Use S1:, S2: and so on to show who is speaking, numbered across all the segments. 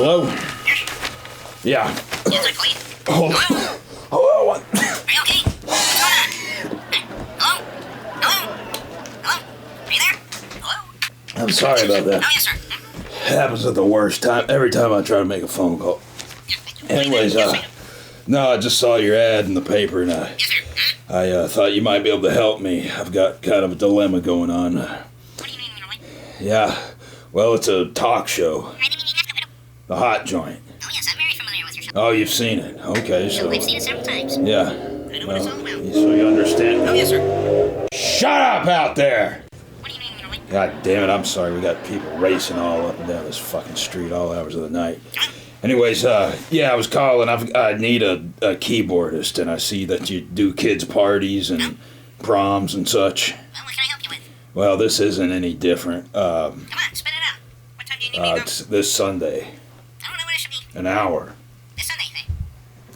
S1: Hello? Yeah.
S2: Yes, sir, please.
S1: Hold on.
S2: Hello?
S1: Hello?
S2: Are you okay? What's going on? Hello? Hello? Hello? Are you there? Hello?
S1: I'm sorry about that.
S2: Oh, yes, sir.
S1: It happens at the worst time. Every time I try to make a phone call. Anyways, no, I just saw your ad in the paper, and
S2: Yes, sir.
S1: I thought you might be able to help me. I've got kind of a dilemma going on.
S2: What do you mean, really?
S1: Yeah, well, it's a talk show. The Hot Joint.
S2: Oh, yes, I'm very familiar with your show.
S1: Oh, you've seen it. Okay, so...
S2: I've seen it several times.
S1: Yeah.
S2: I know what it's all about.
S1: So you understand?
S2: Oh, yes, sir.
S1: Shut up out there!
S2: What do you mean, really?
S1: God damn it, I'm sorry. We got people racing all up and down this fucking street all hours of the night. Anyways, yeah, I was calling. I need a keyboardist, and I see that you do kids' parties and proms and such.
S2: Well, what can I help you with?
S1: Well, this isn't any different.
S2: Come on, spit it out. What time do you need me to go?
S1: It's this Sunday.
S2: I don't know what it should be.
S1: An hour.
S2: This Sunday thing.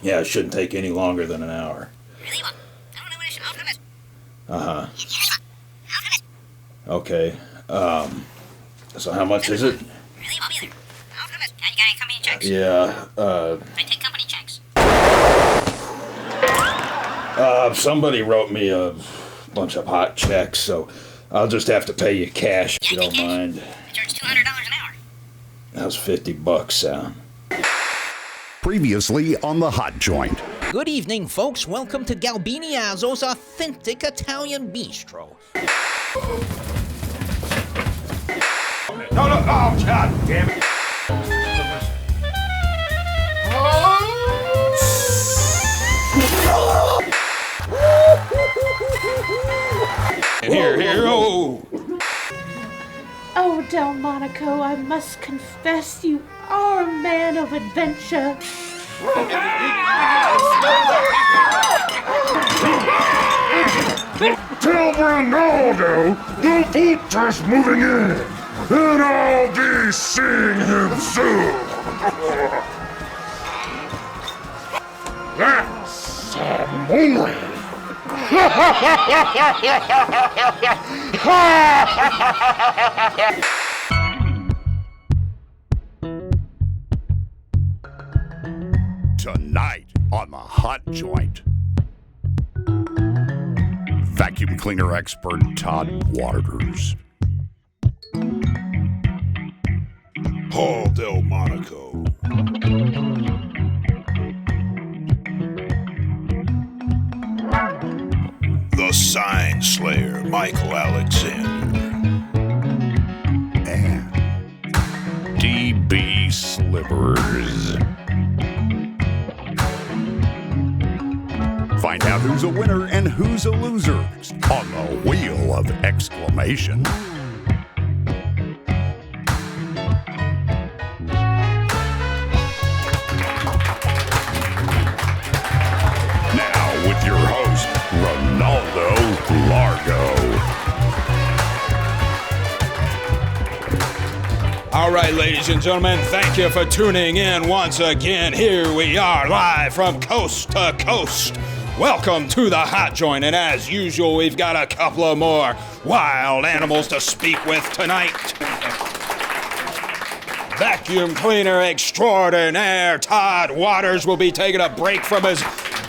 S1: Yeah, it shouldn't take any longer than an hour.
S2: Really? Well, I don't know what it should be. I'll come in.
S1: Uh-huh.
S2: I'll come in.
S1: Okay. So how much is it?
S2: Really? I'll be there. I'll come in. You got any company checks?
S1: Yeah,
S2: I take company checks.
S1: somebody wrote me a bunch of hot checks, so I'll just have to pay you cash if you don't mind.
S2: I charge $200 an hour.
S1: That was $50, Sal.
S3: Previously on the Hot Joint.
S4: Good evening, folks. Welcome to Galbiniazzo's Authentic Italian Bistro.
S1: No, oh, God damn it. Here, oh.
S5: Oh, Delmonico, I must confess you are a man of adventure.
S6: Tell Ronaldo the boat is moving in, and I'll be seeing him soon. That's Samoa.
S3: Tonight on the Hot Joint. Vacuum cleaner expert Todd Waters.
S6: Paul Delmonico. The Sign Slayer, Michael Alexander.
S3: And DB Slivers. Find out who's a winner and who's a loser on the Wheel of Exclamation. Now with your host, Ronaldo Largo.
S1: All right, ladies and gentlemen, thank you for tuning in once again. Here we are live from coast to coast. Welcome to the Hot Joint, and as usual, we've got a couple of more wild animals to speak with tonight. Vacuum cleaner extraordinaire Todd Waters will be taking a break from his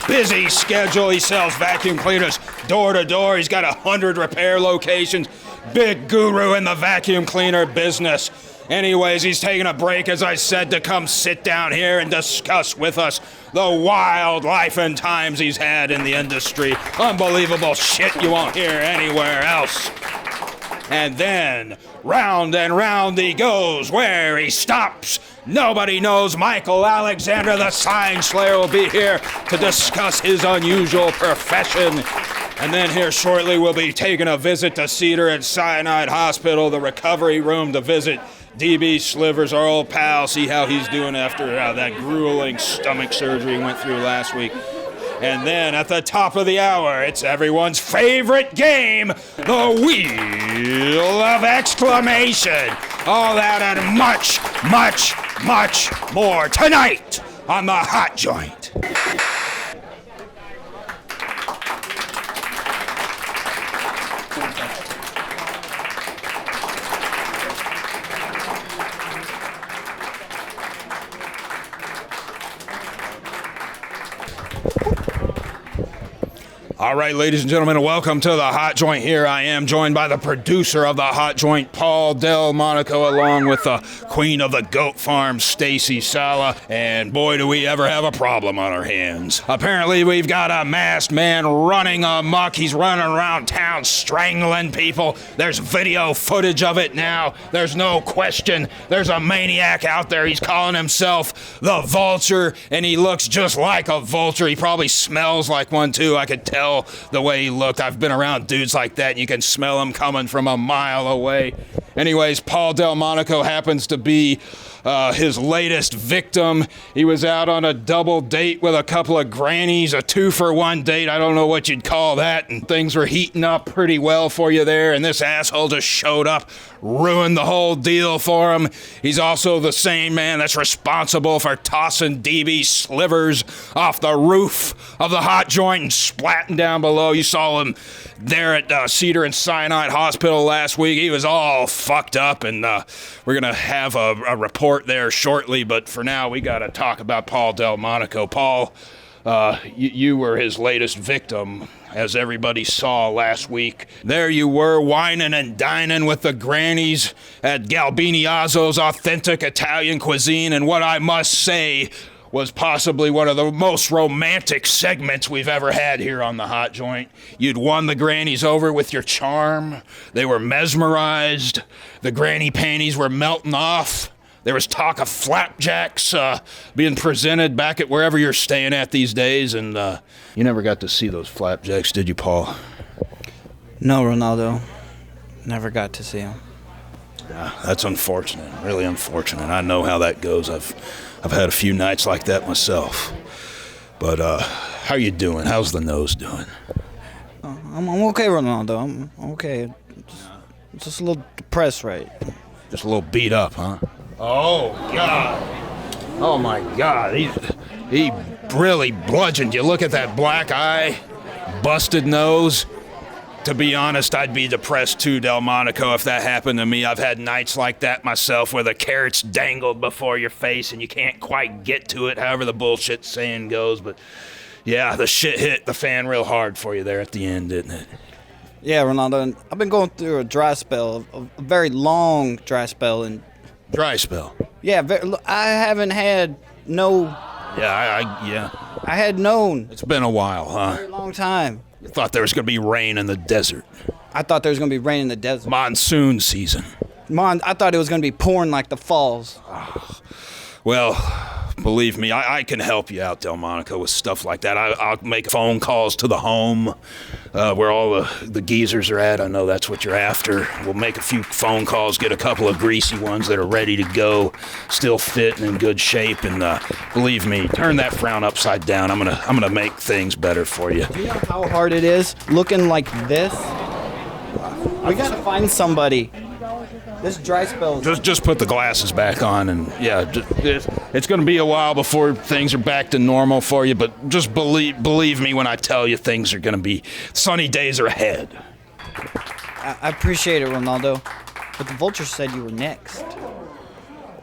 S1: busy schedule. He sells vacuum cleaners door to door. He's got 100 repair locations. Big guru in the vacuum cleaner business. Anyways, he's taking a break, as I said, to come sit down here and discuss with us the wild life and times he's had in the industry. Unbelievable shit you won't hear anywhere else. And then, round and round he goes. Where he stops, nobody knows. Michael Alexander, the Sign Slayer, will be here to discuss his unusual profession. And then here shortly we'll be taking a visit to Cedar and Cyanide Hospital, the recovery room, to visit DB Slivers, our old pal, see how he's doing after that grueling stomach surgery he went through last week. And then at the top of the hour, it's everyone's favorite game, the Wheel of Exclamation. All that and much, much, much more tonight on the Hot Joint. All right, ladies and gentlemen, welcome to the Hot Joint. Here I am, joined by the producer of the Hot Joint, Paul Delmonico, along with the queen of the goat farm, Stacy Sala. And boy, do we ever have a problem on our hands. Apparently, we've got a masked man running amok. He's running around town strangling people. There's video footage of it now. There's no question. There's a maniac out there. He's calling himself the Vulture, and he looks just like a vulture. He probably smells like one, too. I could tell the way he looked. I've been around dudes like that, and you can smell them coming from a mile away. Anyways, Paul Delmonico happens to be his latest victim. He was out on a double date with a couple of grannies, a 2-for-1 date. I don't know what you'd call that, and things were heating up pretty well for you there, and this asshole just showed up, ruined the whole deal for him. He's also the same man that's responsible for tossing DB slivers off the roof of the Hot Joint and splatting down below. You saw him there at Cedar and Sinai Hospital last week. He was all fucked up, and we're going to have a report there shortly, but for now we got to talk about Paul Delmonico. Paul, you were his latest victim, as everybody saw last week. There you were, whining and dining with the grannies at Galbiniazzo's authentic Italian cuisine, and what I must say was possibly one of the most romantic segments we've ever had here on the Hot Joint. You'd won the grannies over with your charm. They were mesmerized. The granny panties were melting off. There was talk of flapjacks being presented back at wherever you're staying at these days, and you never got to see those flapjacks, did you, Paul?
S7: No, Ronaldo. Never got to see them.
S1: Yeah, that's unfortunate, really unfortunate. I know how that goes. I've had a few nights like that myself. But how you doing? How's the nose doing?
S7: I'm okay, Ronaldo. I'm okay. Just a little depressed, right?
S1: Just a little beat up, huh? Oh, God. Oh, my God. He really bludgeoned you. Look at that black eye, busted nose. To be honest, I'd be depressed too, Delmonico, if that happened to me. I've had nights like that myself where the carrot's dangled before your face and you can't quite get to it, however the bullshit saying goes. But, yeah, the shit hit the fan real hard for you there at the end, didn't it?
S7: Yeah, Ronaldo. And I've been going through a dry spell, a very long dry spell. And
S1: dry spell?
S7: Yeah, I haven't had no...
S1: Yeah,
S7: I had known.
S1: It's been a while, huh?
S7: A very long time.
S1: You thought there was going to be rain in the desert.
S7: I thought there was going to be rain in the desert.
S1: Monsoon season.
S7: I thought it was going to be pouring like the falls.
S1: Well, believe me, I can help you out, Delmonico, with stuff like that. I'll make phone calls to the home where all the geezers are at. I know that's what you're after. We'll make a few phone calls, get a couple of greasy ones that are ready to go, still fit and in good shape. And believe me, turn that frown upside down. I'm gonna make things better for you.
S7: Do you know how hard it is looking like this? We gotta find somebody. This dry spell.
S1: Just put the glasses back on, and yeah, it's going to be a while before things are back to normal for you. But just believe me when I tell you things are going to be sunny days are ahead.
S7: I appreciate it, Ronaldo. But the Vulture said you were next.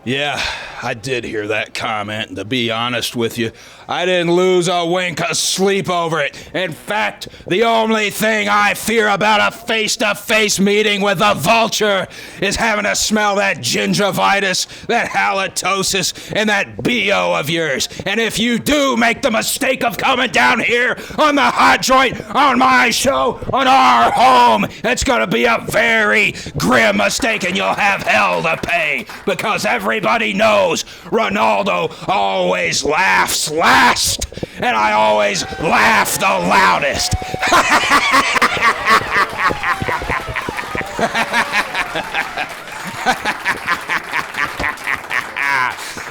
S1: Yeah, I did hear that comment, and to be honest with you, I didn't lose a wink of sleep over it. In fact, the only thing I fear about a face-to-face meeting with the Vulture is having to smell that gingivitis, that halitosis, and that BO of yours. And if you do make the mistake of coming down here on the Hot Joint, on my show, on our home, it's gonna be a very grim mistake, and you'll have hell to pay, because everybody knows Ronaldo always laughs last, and I always laugh the loudest.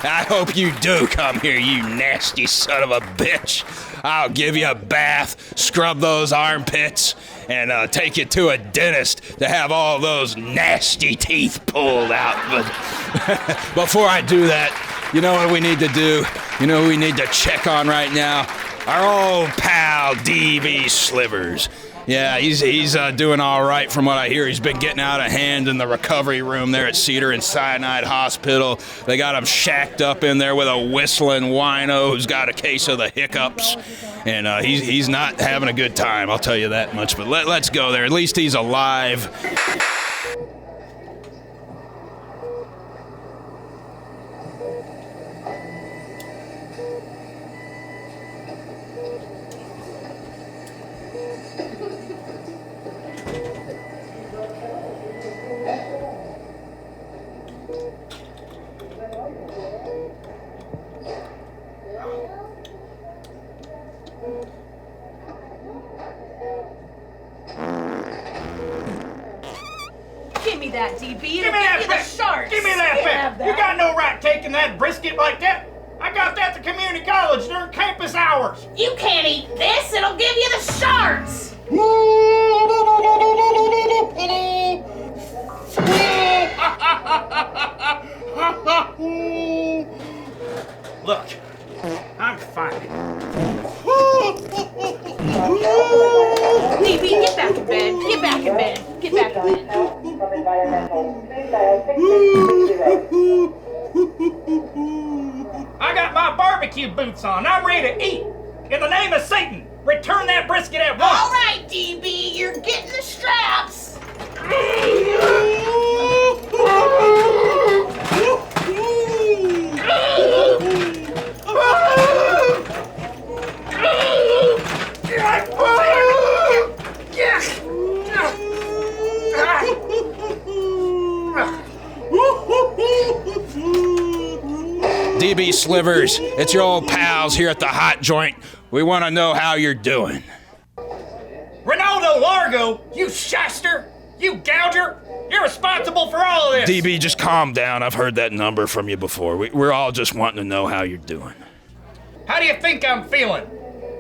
S1: I hope you do come here, you nasty son of a bitch. I'll give you a bath, scrub those armpits, and take you to a dentist to have all those nasty teeth pulled out. But before I do that, you know what we need to do? You know who we need to check on right now? Our old pal, DB Slivers. Yeah, he's doing all right from what I hear. He's been getting out of hand in the recovery room there at Cedar and Sinai Hospital. They got him shacked up in there with a whistling wino who's got a case of the hiccups. And he's not having a good time, I'll tell you that much. But let's go there. At least he's alive.
S5: Give me that, DB.
S8: Give me that
S5: the sharks.
S8: Give me that bet. You got no right taking that brisket like that. I got that at the community college during campus hours.
S5: You can't eat this. It'll give you the sharks.
S8: Look, I'm fine.
S5: DB, get back in bed. Get back in bed. Get back in
S8: I got my barbecue boots on. I'm ready to eat. In the name of Satan, return that brisket at once.
S5: All right, DB, you're getting the straps.
S1: DB Slivers, it's your old pals here at the hot joint. We want to know how you're doing.
S8: Ronaldo Largo, you shyster, you gouger, you're responsible for all of this.
S1: DB, just calm down. I've heard that number from you before. We're all just wanting to know how you're doing.
S8: How do you think I'm feeling?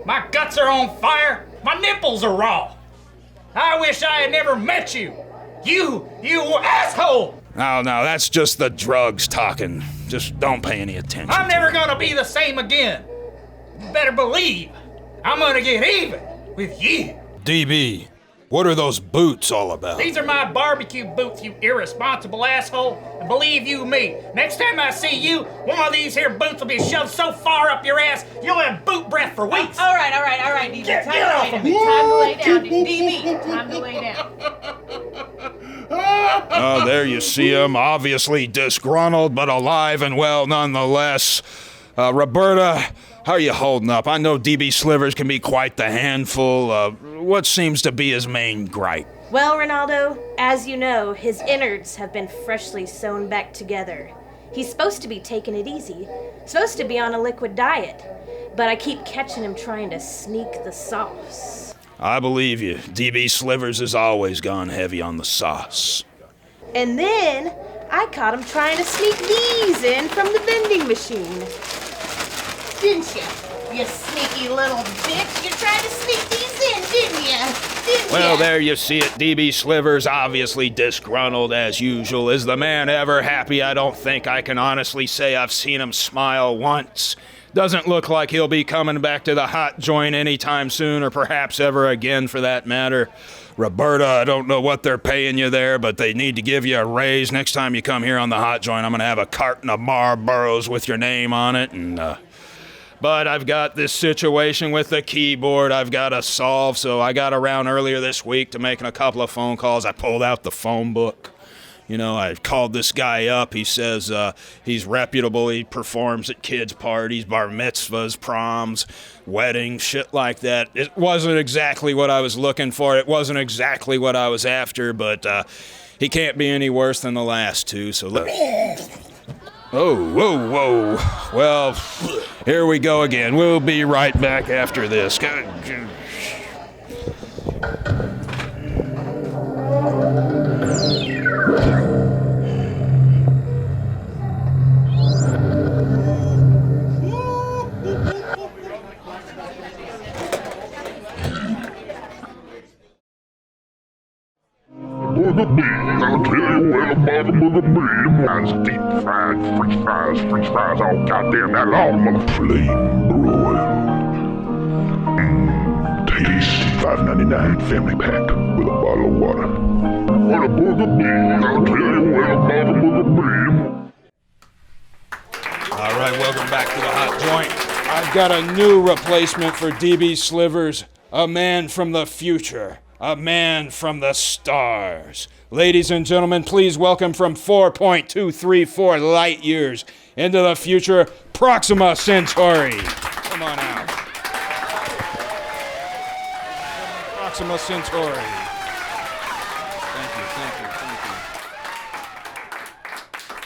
S8: My guts are on fire. My nipples are raw. I wish I had never met you. You asshole!
S1: No, that's just the drugs talking. Just don't pay any attention.
S8: I'm never gonna be the same again. You better believe I'm gonna get even with you.
S1: DB, what are those boots all about?
S8: These are my barbecue boots, you irresponsible asshole. And believe you me, next time I see you, one of these here boots will be shoved so far up your ass, you'll have boot breath for weeks.
S5: All right, DB.
S8: Get off of me.
S5: Time to lay down, DB. Time to lay down.
S1: Oh, there you see him, obviously disgruntled, but alive and well nonetheless. Roberta, how are you holding up? I know DB Slivers can be quite the handful. What seems to be his main gripe?
S9: Well, Ronaldo, as you know, his innards have been freshly sewn back together. He's supposed to be taking it easy, supposed to be on a liquid diet, but I keep catching him trying to sneak the sauce.
S1: I believe you. DB Slivers has always gone heavy on the sauce.
S9: And then I caught him trying to sneak these in from the vending machine.
S5: Didn't you? You sneaky little bitch. You tried to sneak these in, didn't you?
S1: Well, there you see it. DB Slivers, obviously disgruntled as usual. Is the man ever happy? I don't think I can honestly say I've seen him smile once. Doesn't look like he'll be coming back to the hot joint anytime soon, or perhaps ever again for that matter. Roberta, I don't know what they're paying you there, but they need to give you a raise. Next time you come here on the hot joint, I'm going to have a carton of Marlboros with your name on it. But I've got this situation with the keyboard I've got to solve, so I got around earlier this week to making a couple of phone calls. I pulled out the phone book. You know, I called this guy up. He says he's reputable. He performs at kids' parties, bar mitzvahs, proms, weddings, shit like that. It wasn't exactly what I was looking for. It wasn't exactly what I was after, but he can't be any worse than the last two, so look. Oh, whoa. Well, here we go again. We'll be right back after this.
S6: Look at me, I'll tell you where the bottom of the beam was. Deep fried french fries, all goddamn that long, mother flame broiled. Tasty. $5.99 family pack with a bottle of water. Want a burger bean? I'll tell you where to buy the burger bean.
S1: All right, welcome back to the Hot Joint. I've got a new replacement for DB Slivers, a man from the future, a man from the stars. Ladies and gentlemen, please welcome from 4.234 light years into the future, Proxima Centauri. Come on out. Proxima Centauri.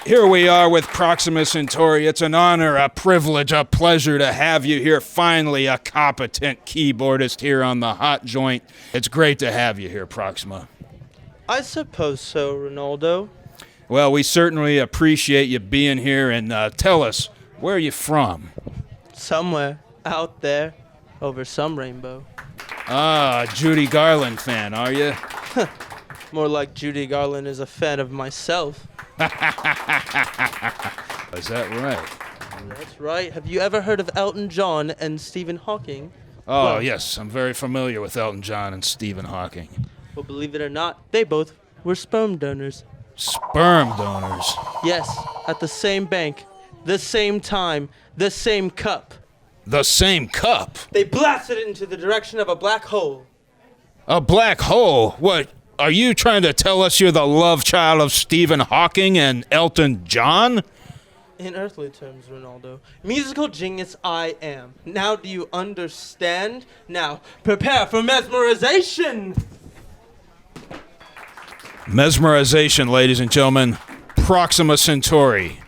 S1: Here we are with Proxima Centauri. It's an honor, a privilege, a pleasure to have you here. Finally, a competent keyboardist here on the Hot Joint. It's great to have you here, Proxima.
S7: I suppose so, Ronaldo.
S1: Well, we certainly appreciate you being here, and tell us, where are you from?
S7: Somewhere out there over some rainbow.
S1: Ah, Judy Garland fan, are you?
S7: More like Judy Garland is a fan of myself.
S1: Is that right?
S7: That's right. Have you ever heard of Elton John and Stephen Hawking?
S1: Oh,
S7: Well,
S1: yes, I'm very familiar with Elton John and Stephen Hawking.
S7: Well, believe it or not, they both were sperm donors.
S1: Sperm donors.
S7: Yes, at the same bank, the same time, the same cup.
S1: The same cup?
S7: They blasted it into the direction of a black hole.
S1: A black hole? What? Are you trying to tell us you're the love child of Stephen Hawking and Elton John?
S7: In earthly terms, Ronaldo. Musical genius I am. Now do you understand? Now, prepare for mesmerization!
S1: Mesmerization, ladies and gentlemen. Proxima Centauri.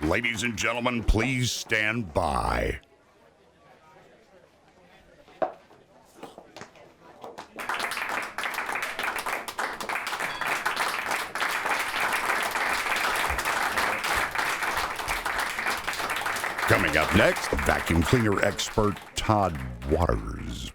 S3: Ladies and gentlemen, please stand by. Coming up next, vacuum cleaner expert Todd Waters.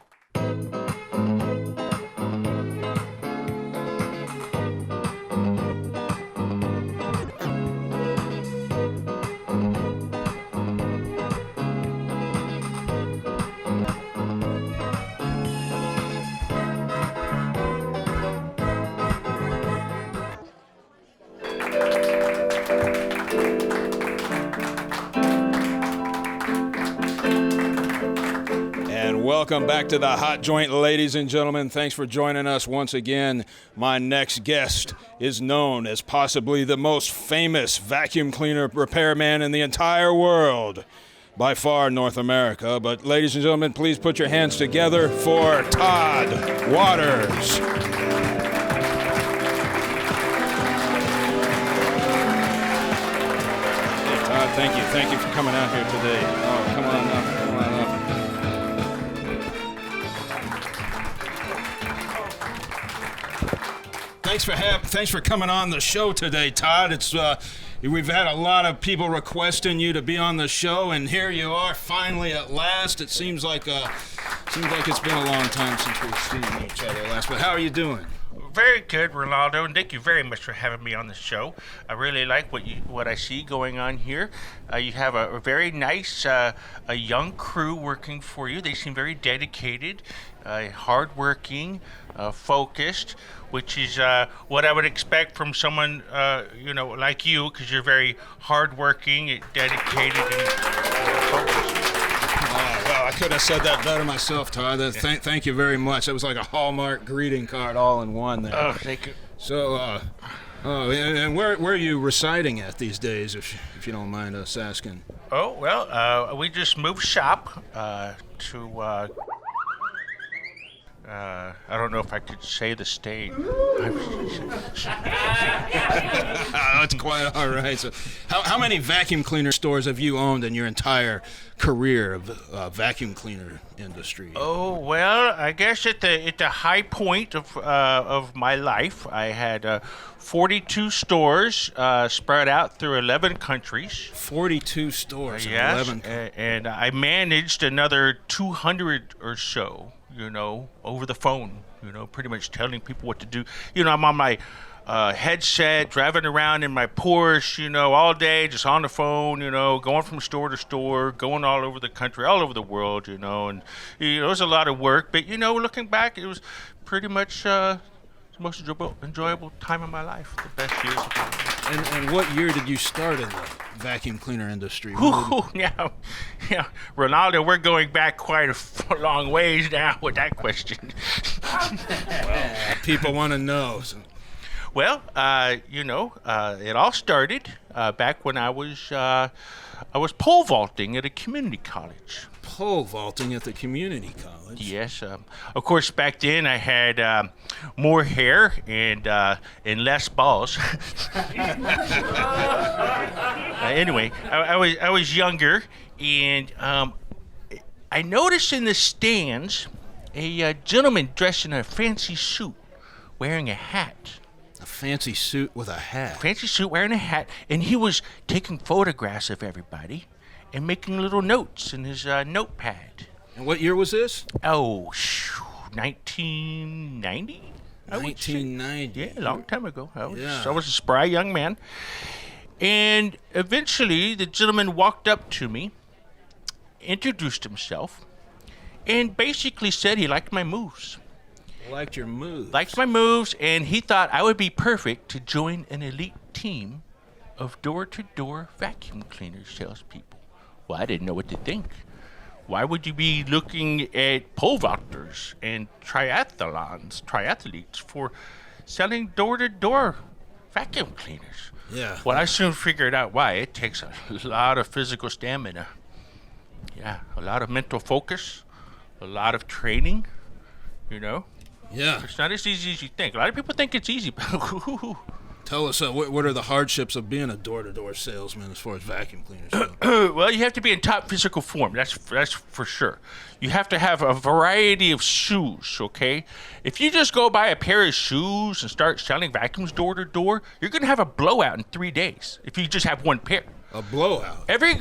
S1: Welcome back to the Hot Joint, ladies and gentlemen. Thanks for joining us once again. My next guest is known as possibly the most famous vacuum cleaner repairman in the entire world. By far, North America. But ladies and gentlemen, please put your hands together for Todd Waters. Hey, Todd, thank you. Thank you for coming out here today. Oh, come on up. Come on up. Thanks for coming on the show today, Todd. It's we've had a lot of people requesting you to be on the show, and here you are, finally at last. It seems like it's been a long time since we've seen each other last. But how are you doing?
S10: Very good, Ronaldo, and thank you very much for having me on the show. I really like what I see going on here. You have a very nice, a young crew working for you. They seem very dedicated, hardworking, focused, which is what I would expect from someone, like you, because you're very hardworking, dedicated, and focused.
S1: Well, could have said that better myself, Todd. Thank you very much. That was like a Hallmark greeting card all in one there.
S10: Oh, thank you.
S1: So, and where are you residing at these days, if you don't mind us asking?
S10: Oh, well, we just moved shop to, I don't know if I could say the state.
S1: That's quite all right. So, how many vacuum cleaner stores have you owned in your entire career of vacuum cleaner industry?
S10: Oh, well, I guess at the high point of my life, I had 42 stores spread out through 11 countries.
S1: 42 stores in 11 countries.
S10: And I managed another 200 or so, over the phone, pretty much telling people what to do. I'm on my headset, driving around in my Porsche, all day, just on the phone, going from store to store, going all over the country, all over the world, and it was a lot of work. But, looking back, it was pretty much the most enjoyable time of my life, the best years of my life.
S1: And what year did you start in the vacuum cleaner industry?
S10: Yeah, Ronaldo, we're going back quite a long ways now with that question.
S1: Well, people want to know. So.
S10: Well, it all started back when I was pole vaulting at a community college.
S1: Pole vaulting at the community college?
S10: Yes. Of course, back then I had more hair and less balls. Anyway, I was younger, and I noticed in the stands a gentleman dressed in a fancy suit, wearing a hat.
S1: A fancy suit with a hat.
S10: Fancy suit wearing a hat, and he was taking photographs of everybody and making little notes in his notepad.
S1: And what year was this?
S10: Oh, 1990?
S1: 1990.
S10: Yeah, a long time ago. I was a spry young man. And eventually, the gentleman walked up to me, introduced himself, and basically said he liked my moves.
S1: Liked your moves?
S10: Liked my moves, and he thought I would be perfect to join an elite team of door-to-door vacuum cleaner salespeople. Well, I didn't know what to think. Why would you be looking at pole vaulters and triathletes for selling door-to-door vacuum cleaners?
S1: Yeah.
S10: Well, I soon figured out why. It takes a lot of physical stamina. Yeah, a lot of mental focus, a lot of training,
S1: Yeah.
S10: It's not as easy as you think. A lot of people think it's easy, but
S1: Tell us, what are the hardships of being a door-to-door salesman as far as vacuum cleaners go?
S10: Well, you have to be in top physical form. That's for sure. You have to have a variety of shoes, okay? If you just go buy a pair of shoes and start selling vacuums door-to-door, you're going to have a blowout in 3 days if you just have one pair.
S1: A blowout?
S10: Every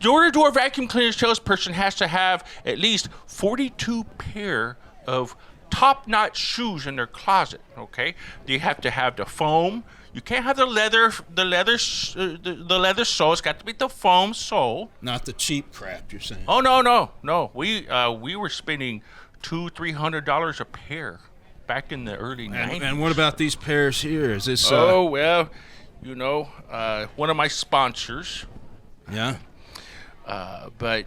S10: door-to-door vacuum cleaner salesperson has to have at least 42 pair of top-notch shoes in their closet, okay? You have to have the foam. You can't have the leather sole. It's got to be the foam sole.
S1: Not the cheap crap you're saying.
S10: Oh, no. We were spending $200-300 a pair back in the early 90s.
S1: And what about these pairs here? Is this?
S10: Oh well, one of my sponsors.
S1: Yeah.
S10: But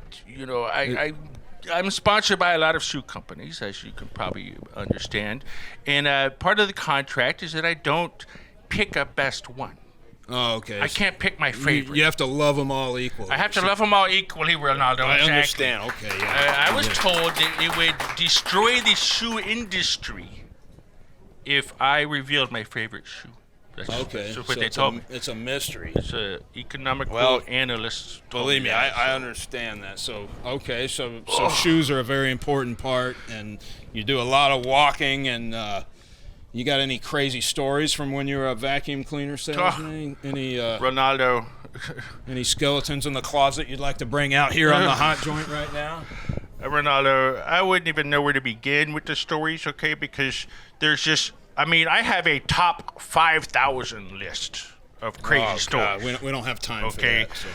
S10: I'm sponsored by a lot of shoe companies, as you can probably understand. And part of the contract is that I don't pick a best one.
S1: Oh, okay.
S10: I can't pick my favorite.
S1: You have to love them all equally.
S10: I have to love them all equally, Ronaldo.
S1: I
S10: exactly.
S1: understand. Okay, yeah.
S10: I was told that it would destroy the shoe industry if I revealed my favorite shoe. That's what they told me.
S1: It's a mystery.
S10: It's an economical analyst.
S1: Believe me, I understand that. So shoes are a very important part, and you do a lot of walking. And you got any crazy stories from when you were a vacuum cleaner salesman? Any
S10: Ronaldo?
S1: Any skeletons in the closet you'd like to bring out here on the hot joint right now?
S10: Ronaldo, I wouldn't even know where to begin with the stories, okay? Because there's just. I have a top 5,000 list of crazy stories.
S1: We don't have time for that. So.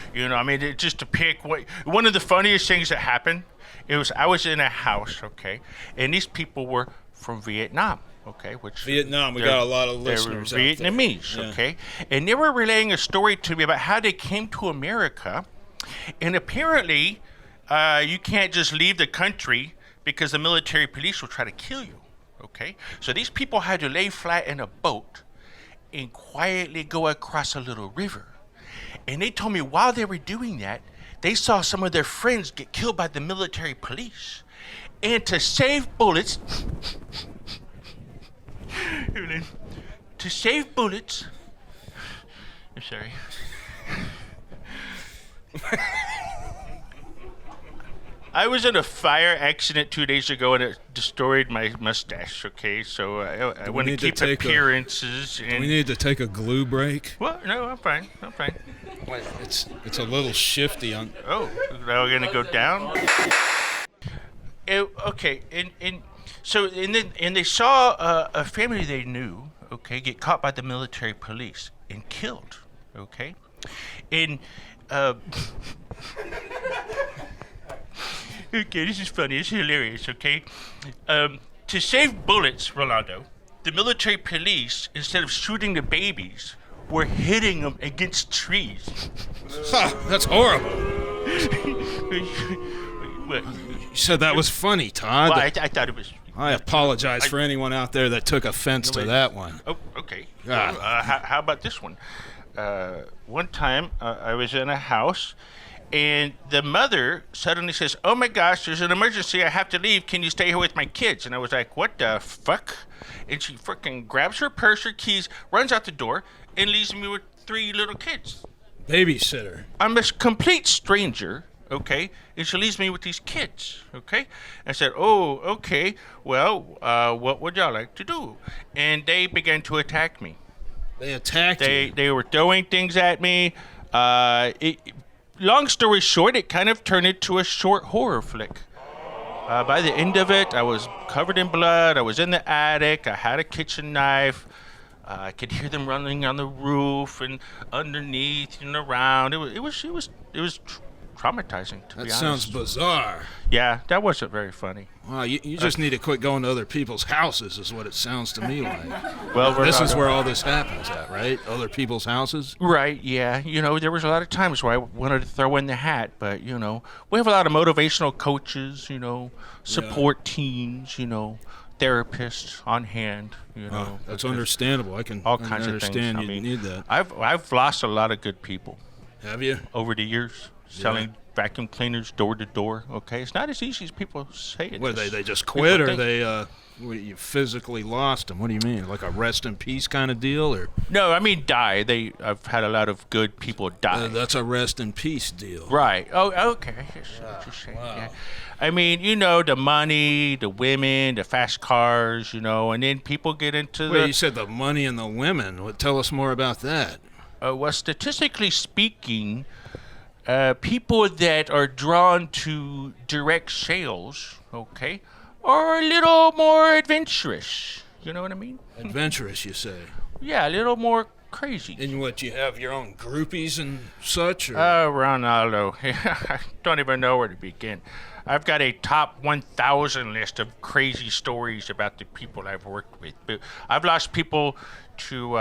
S10: Just to pick one of the funniest things that happened, I was in a house, okay, and these people were from Vietnam, okay,
S1: Vietnam, we got a lot of listeners.
S10: They were Vietnamese, okay, and they were relaying a story to me about how they came to America, and apparently you can't just leave the country because the military police will try to kill you. Okay? So these people had to lay flat in a boat and quietly go across a little river. And they told me while they were doing that, they saw some of their friends get killed by the military police. And to save bullets, I'm sorry. I was in a fire accident 2 days ago and it destroyed my mustache, okay? So I want to keep appearances.
S1: Do we need to take a glue break?
S10: Well, no, I'm fine.
S1: It's a little shifty on...
S10: Oh, now we're going to go down? Okay, and they saw a family they knew, okay, get caught by the military police and killed, okay? And... Okay, this is funny. It's hilarious, okay? To save bullets, Rolando, the military police, instead of shooting the babies, were hitting them against trees.
S1: That's horrible.
S10: What?
S1: You said that was funny, Todd.
S10: Well, I thought it was...
S1: I apologize for anyone out there that took offense to that one.
S10: Oh, okay. How about this one? One time, I was in a house... And the mother suddenly says, "Oh my gosh, there's an emergency. I have to leave. Can you stay here with my kids?" And I was like, "What the fuck?" And she freaking grabs her purse, her keys, runs out the door, and leaves me with 3 little kids.
S1: Babysitter.
S10: I'm a complete stranger, okay? And she leaves me with these kids, okay? I said, "Oh, okay. Well, what would y'all like to do?" And they began to attack me.
S1: They attacked you?
S10: They were throwing things at me. Long story short, it kind of turned into a short horror flick. By the end of it, I was covered in blood. I was in the attic. I had a kitchen knife. I could hear them running on the roof and underneath and around. It was traumatizing, to be honest.
S1: That sounds bizarre.
S10: Yeah, that wasn't very funny.
S1: Wow, you just need to quit going to other people's houses is what it sounds to me like.
S10: Well,
S1: this is where all this happens at, right? Other people's houses?
S10: Right, yeah. You know, there was a lot of times where I wanted to throw in the hat, but, you know, we have a lot of motivational coaches, you know, support teams, you know, therapists on hand, you know.
S1: That's understandable. I can
S10: all kinds
S1: understand
S10: of things.
S1: you need that.
S10: I've lost a lot of good people.
S1: Have you?
S10: Over the years, selling vacuum cleaners door to door. Okay, it's not as easy as people say it.
S1: What, they just quit, or you physically lost them? What do you mean, like a rest in peace kind of deal, or?
S10: No, I mean die. I've had a lot of good people die.
S1: That's a rest in peace deal.
S10: Right. Oh, okay. Yeah. I mean, you know, the money, the women, the fast cars, you know, and then people get into
S1: you said the money and the women. Tell us more about that.
S10: Well, statistically speaking, people that are drawn to direct sales, okay, are a little more adventurous. You know what I mean?
S1: Adventurous, you say?
S10: Yeah, a little more crazy.
S1: And what, you have your own groupies and such? Or?
S10: Ronaldo, I don't even know where to begin. I've got a top 1,000 list of crazy stories about the people I've worked with. But I've lost people to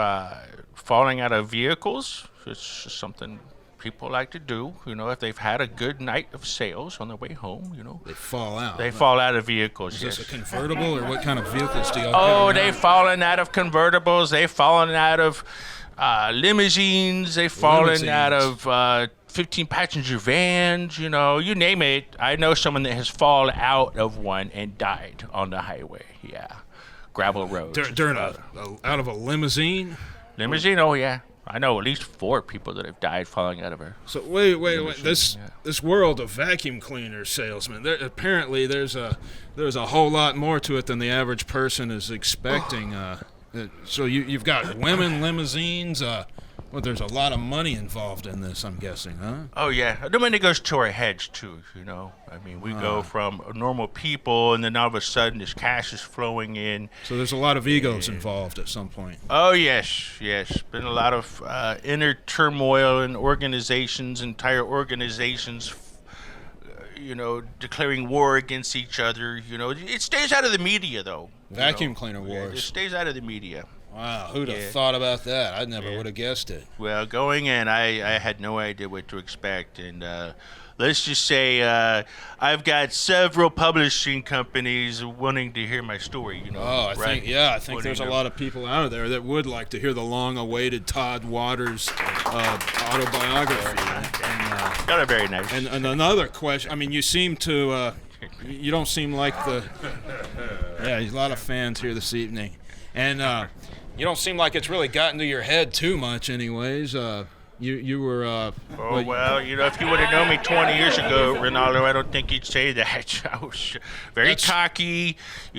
S10: falling out of vehicles. It's just something people like to do, you know, if they've had a good night of sales on their way home, you know.
S1: They fall out.
S10: They fall out of vehicles,
S1: Is this a convertible, or what kind of vehicles do y'all
S10: Oh, they've fallen out of convertibles. They've fallen out of limousines. They've fallen out of 15-passenger vans, you know, you name it. I know someone that has fallen out of one and died on the highway, gravel roads.
S1: Out of a limousine?
S10: Limousine, oh, yeah. I know at least 4 people that have died falling out of her.
S1: So wait. This world of vacuum cleaner salesmen. Apparently, there's a whole lot more to it than the average person is expecting. So you've got women, limousines. There's a lot of money involved in this, I'm guessing, huh?
S10: Oh, yeah. The money goes to our heads, too, you know. I mean, we go from normal people, and then all of a sudden this cash is flowing in.
S1: So there's a lot of egos involved at some point.
S10: Oh, yes. Been a lot of inner turmoil in organizations, entire organizations, you know, declaring war against each other. You know, it stays out of the media, though.
S1: Vacuum cleaner wars.
S10: It stays out of the media.
S1: Wow, who'd have
S10: Yeah.
S1: thought about that? I never would have guessed it.
S10: Well, going in, I had no idea what to expect, and let's just say I've got several publishing companies wanting to hear my story.
S1: I think there's a
S10: Wanting
S1: lot of people out there that would like to hear the long-awaited Todd Waters autobiography.
S10: Y'all are very nice.
S1: And another question. I mean, you seem to. You don't seem like the. Yeah, there's a lot of fans here this evening, and you don't seem like it's really gotten to your head too much, anyways. You were.
S10: Well, if you would have known me 20 years ago, Ronaldo, I don't think you'd say that. I was very cocky,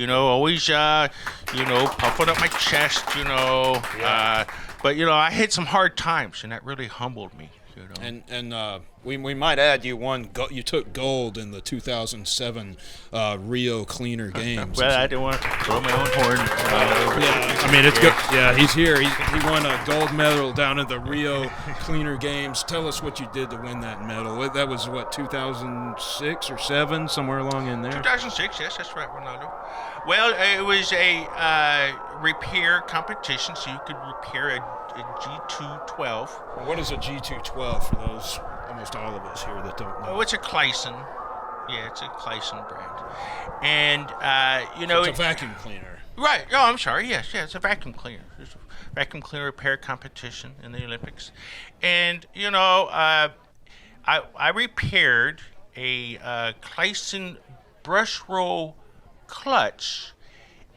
S10: always, puffing up my chest, but I hit some hard times, and that really humbled me.
S1: And we might add you took gold in the 2007 Rio Cleaner Games.
S10: Well, I didn't want to throw my own horn.
S1: I mean, it's good. Yeah, he's here. He won a gold medal down at the Rio Cleaner Games. Tell us what you did to win that medal. That was, 2006 or 7, somewhere along in there?
S10: 2006, yes, that's right, Ronaldo. Well, it was a repair competition, so you could repair a G212.
S1: What is a G212 for those, almost all of us here that don't know?
S10: Oh, it's a Clayson. Yeah, it's a Clayson brand. And,
S1: it's a vacuum cleaner.
S10: Right. Oh, I'm sorry. Yes, it's a vacuum cleaner. It's a vacuum cleaner repair competition in the Olympics. And, I repaired a Clayson brush roll clutch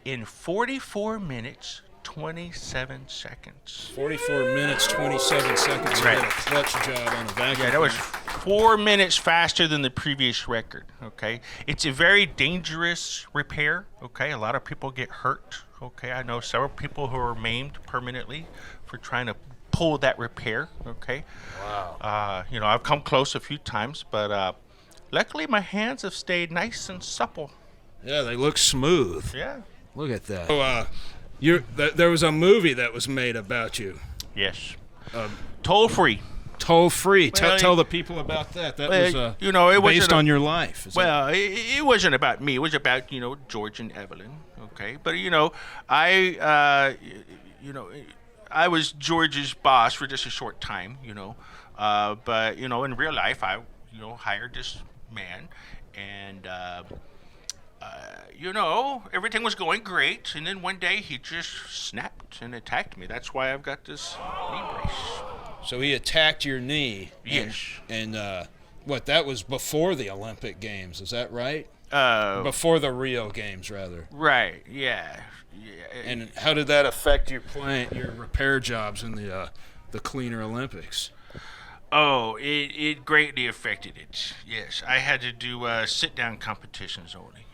S10: in 44 minutes, 27 seconds.
S1: 44 minutes, 27 seconds.
S10: Right.
S1: You did a clutch job on a vacuum.
S10: Yeah, that was 4 minutes faster than the previous record, okay? It's a very dangerous repair, okay? A lot of people get hurt, okay? I know several people who are maimed permanently for trying to pull that repair, okay? Wow. I've come close a few times, but luckily my hands have stayed nice and supple.
S1: Yeah, they look smooth.
S10: Yeah.
S1: Look at that. So, there was a movie that was made about you.
S10: Yes. Toll free.
S1: Toll free.
S10: Well,
S1: Tell the people about that. That was
S10: it
S1: based on your life.
S10: It wasn't about me. It was about George and Evelyn. Okay, but I was George's boss for just a short time. But in real life I hired this man, and everything was going great, and then one day he just snapped and attacked me. That's why I've got this knee brace.
S1: So he attacked your knee.
S10: Yes.
S1: And that was before the Olympic Games, is that right?
S10: Before
S1: the Rio Games, rather.
S10: Right, yeah.
S1: And how did that affect your repair jobs in the Cleaner Olympics?
S10: Oh, it greatly affected it. Yes, I had to do sit-down competitions only.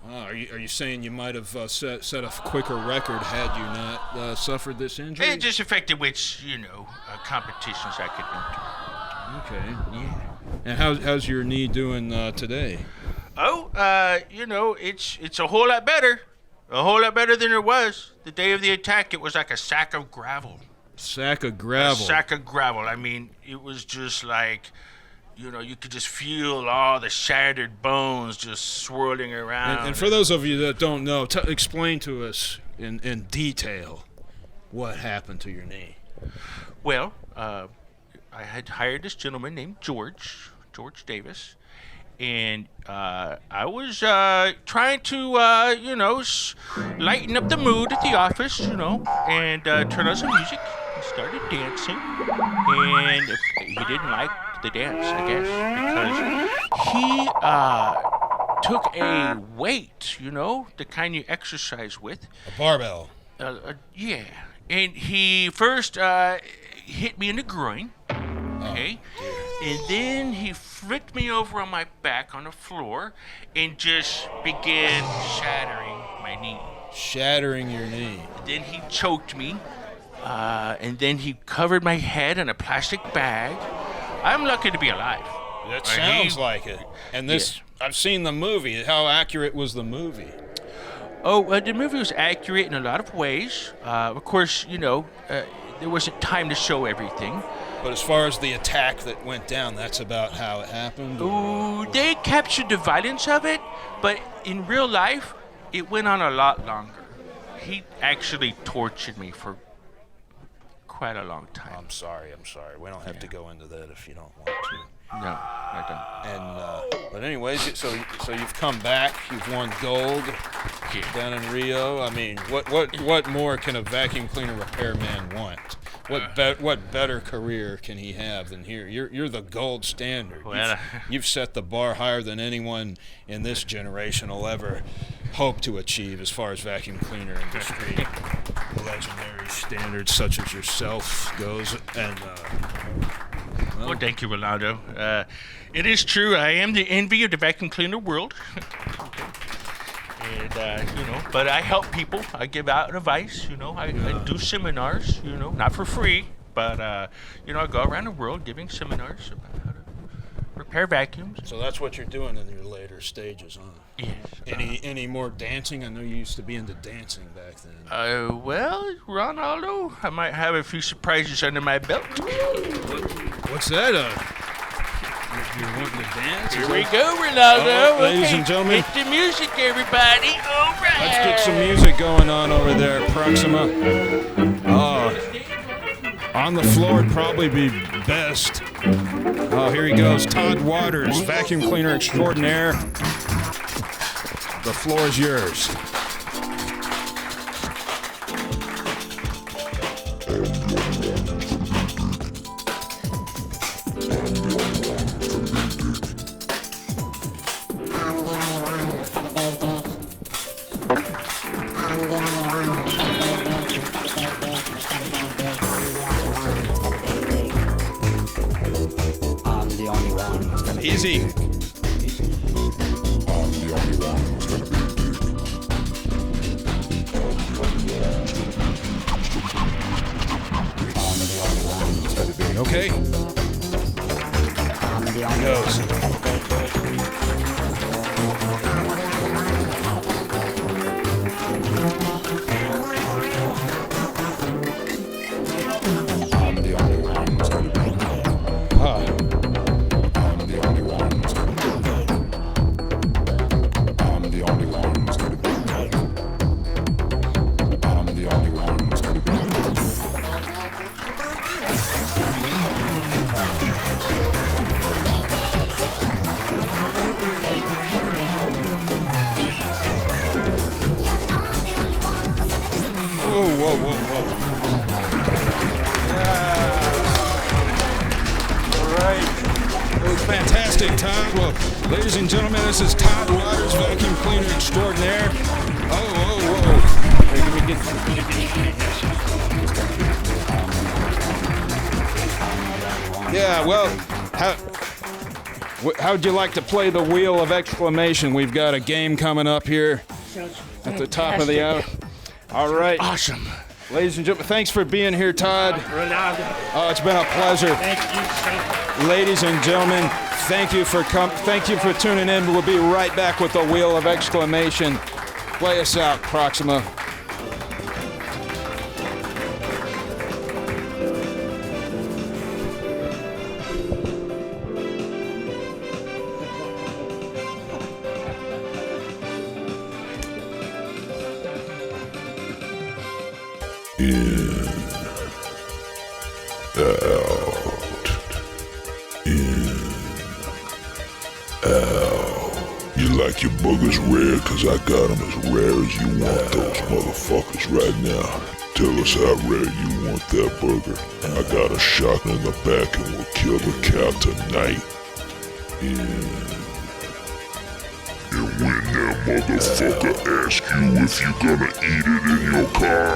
S1: Are you saying you might have set a quicker record had you not suffered this injury?
S10: It just affected which competitions I could enter.
S1: Okay. Yeah. And how's your knee doing today?
S10: Oh, it's a whole lot better. A whole lot better than it was. The day of the attack, it was like a sack of gravel.
S1: Sack of gravel.
S10: A sack of gravel. I mean, it was just like, you could just feel all the shattered bones just swirling around.
S1: And for those of you that don't know, explain to us in detail what happened to your knee.
S10: Well, I had hired this gentleman named George Davis, and I was trying to, lighten up the mood at the office, and turn on some music. I started dancing, and he didn't like the dance, I guess, because he took a weight, the kind you exercise with.
S1: A barbell.
S10: Yeah. And he first hit me in the groin, okay? And then he flipped me over on my back on the floor and just began shattering my knee.
S1: Shattering your knee.
S10: Then he choked me, and then he covered my head in a plastic bag. I'm lucky to be alive.
S1: That sounds like it. And this, yeah. I've seen the movie. How accurate was the movie?
S10: Oh, the movie was accurate in a lot of ways. Of course, there wasn't time to show everything.
S1: But as far as the attack that went down, that's about how it happened?
S10: Ooh, they captured the violence of it, but in real life, it went on a lot longer. he actually tortured me for quite a long time.
S1: I'm sorry. We don't have to go into that if you don't want to.
S10: No, I don't.
S1: And but anyways, so you've come back. You've won gold down in Rio. I mean, what more can a vacuum cleaner repairman want? What better career can he have than here? You're the gold standard.
S10: Well,
S1: you've set the bar higher than anyone in this generation will ever hope to achieve as far as vacuum cleaner industry legendary standards such as yourself goes. And
S10: well, thank you, Ronaldo. It is true. I am the envy of the vacuum cleaner world. And, but I help people. I give out advice, I do seminars, not for free, but, I go around the world giving seminars about how to repair vacuums.
S1: So that's what you're doing in your later stages, huh?
S10: Yes.
S1: Any more dancing? I know you used to be into dancing back then.
S10: Well, Ronaldo, I might have a few surprises under my belt.
S1: What's that, You're wanting to dance?
S10: Here we go, Ronaldo.
S1: Ladies and gentlemen.
S10: Hit the music, everybody. All right.
S1: Let's get some music going on over there, Proxima. On the floor would probably be best. Oh, here he goes. Todd Waters, vacuum cleaner extraordinaire. The floor is yours. Easy. Okay. Here he goes. Fantastic, Todd. Well, ladies and gentlemen, this is Todd Waters, vacuum cleaner extraordinaire. Whoa. Here, let me get. Yeah, well, how'd you like to play the Wheel of Exclamation? We've got a game coming up here at the top of the hour. All right.
S10: Awesome.
S1: Ladies and gentlemen, thanks for being here, Todd.
S8: Ronaldo.
S1: Oh, it's been a pleasure.
S8: Thank you.
S1: Ladies and gentlemen, thank you for tuning in. We'll be right back with the Wheel of Exclamation. Play us out, Proxima.
S6: In, out, in, out. You like your boogers rare? Cause I got them as rare as you want those motherfuckers right now. Tell us how rare you want that burger. I got a shotgun in the back and we'll kill the cow tonight. And when that motherfucker asks you if you gonna eat it in your car,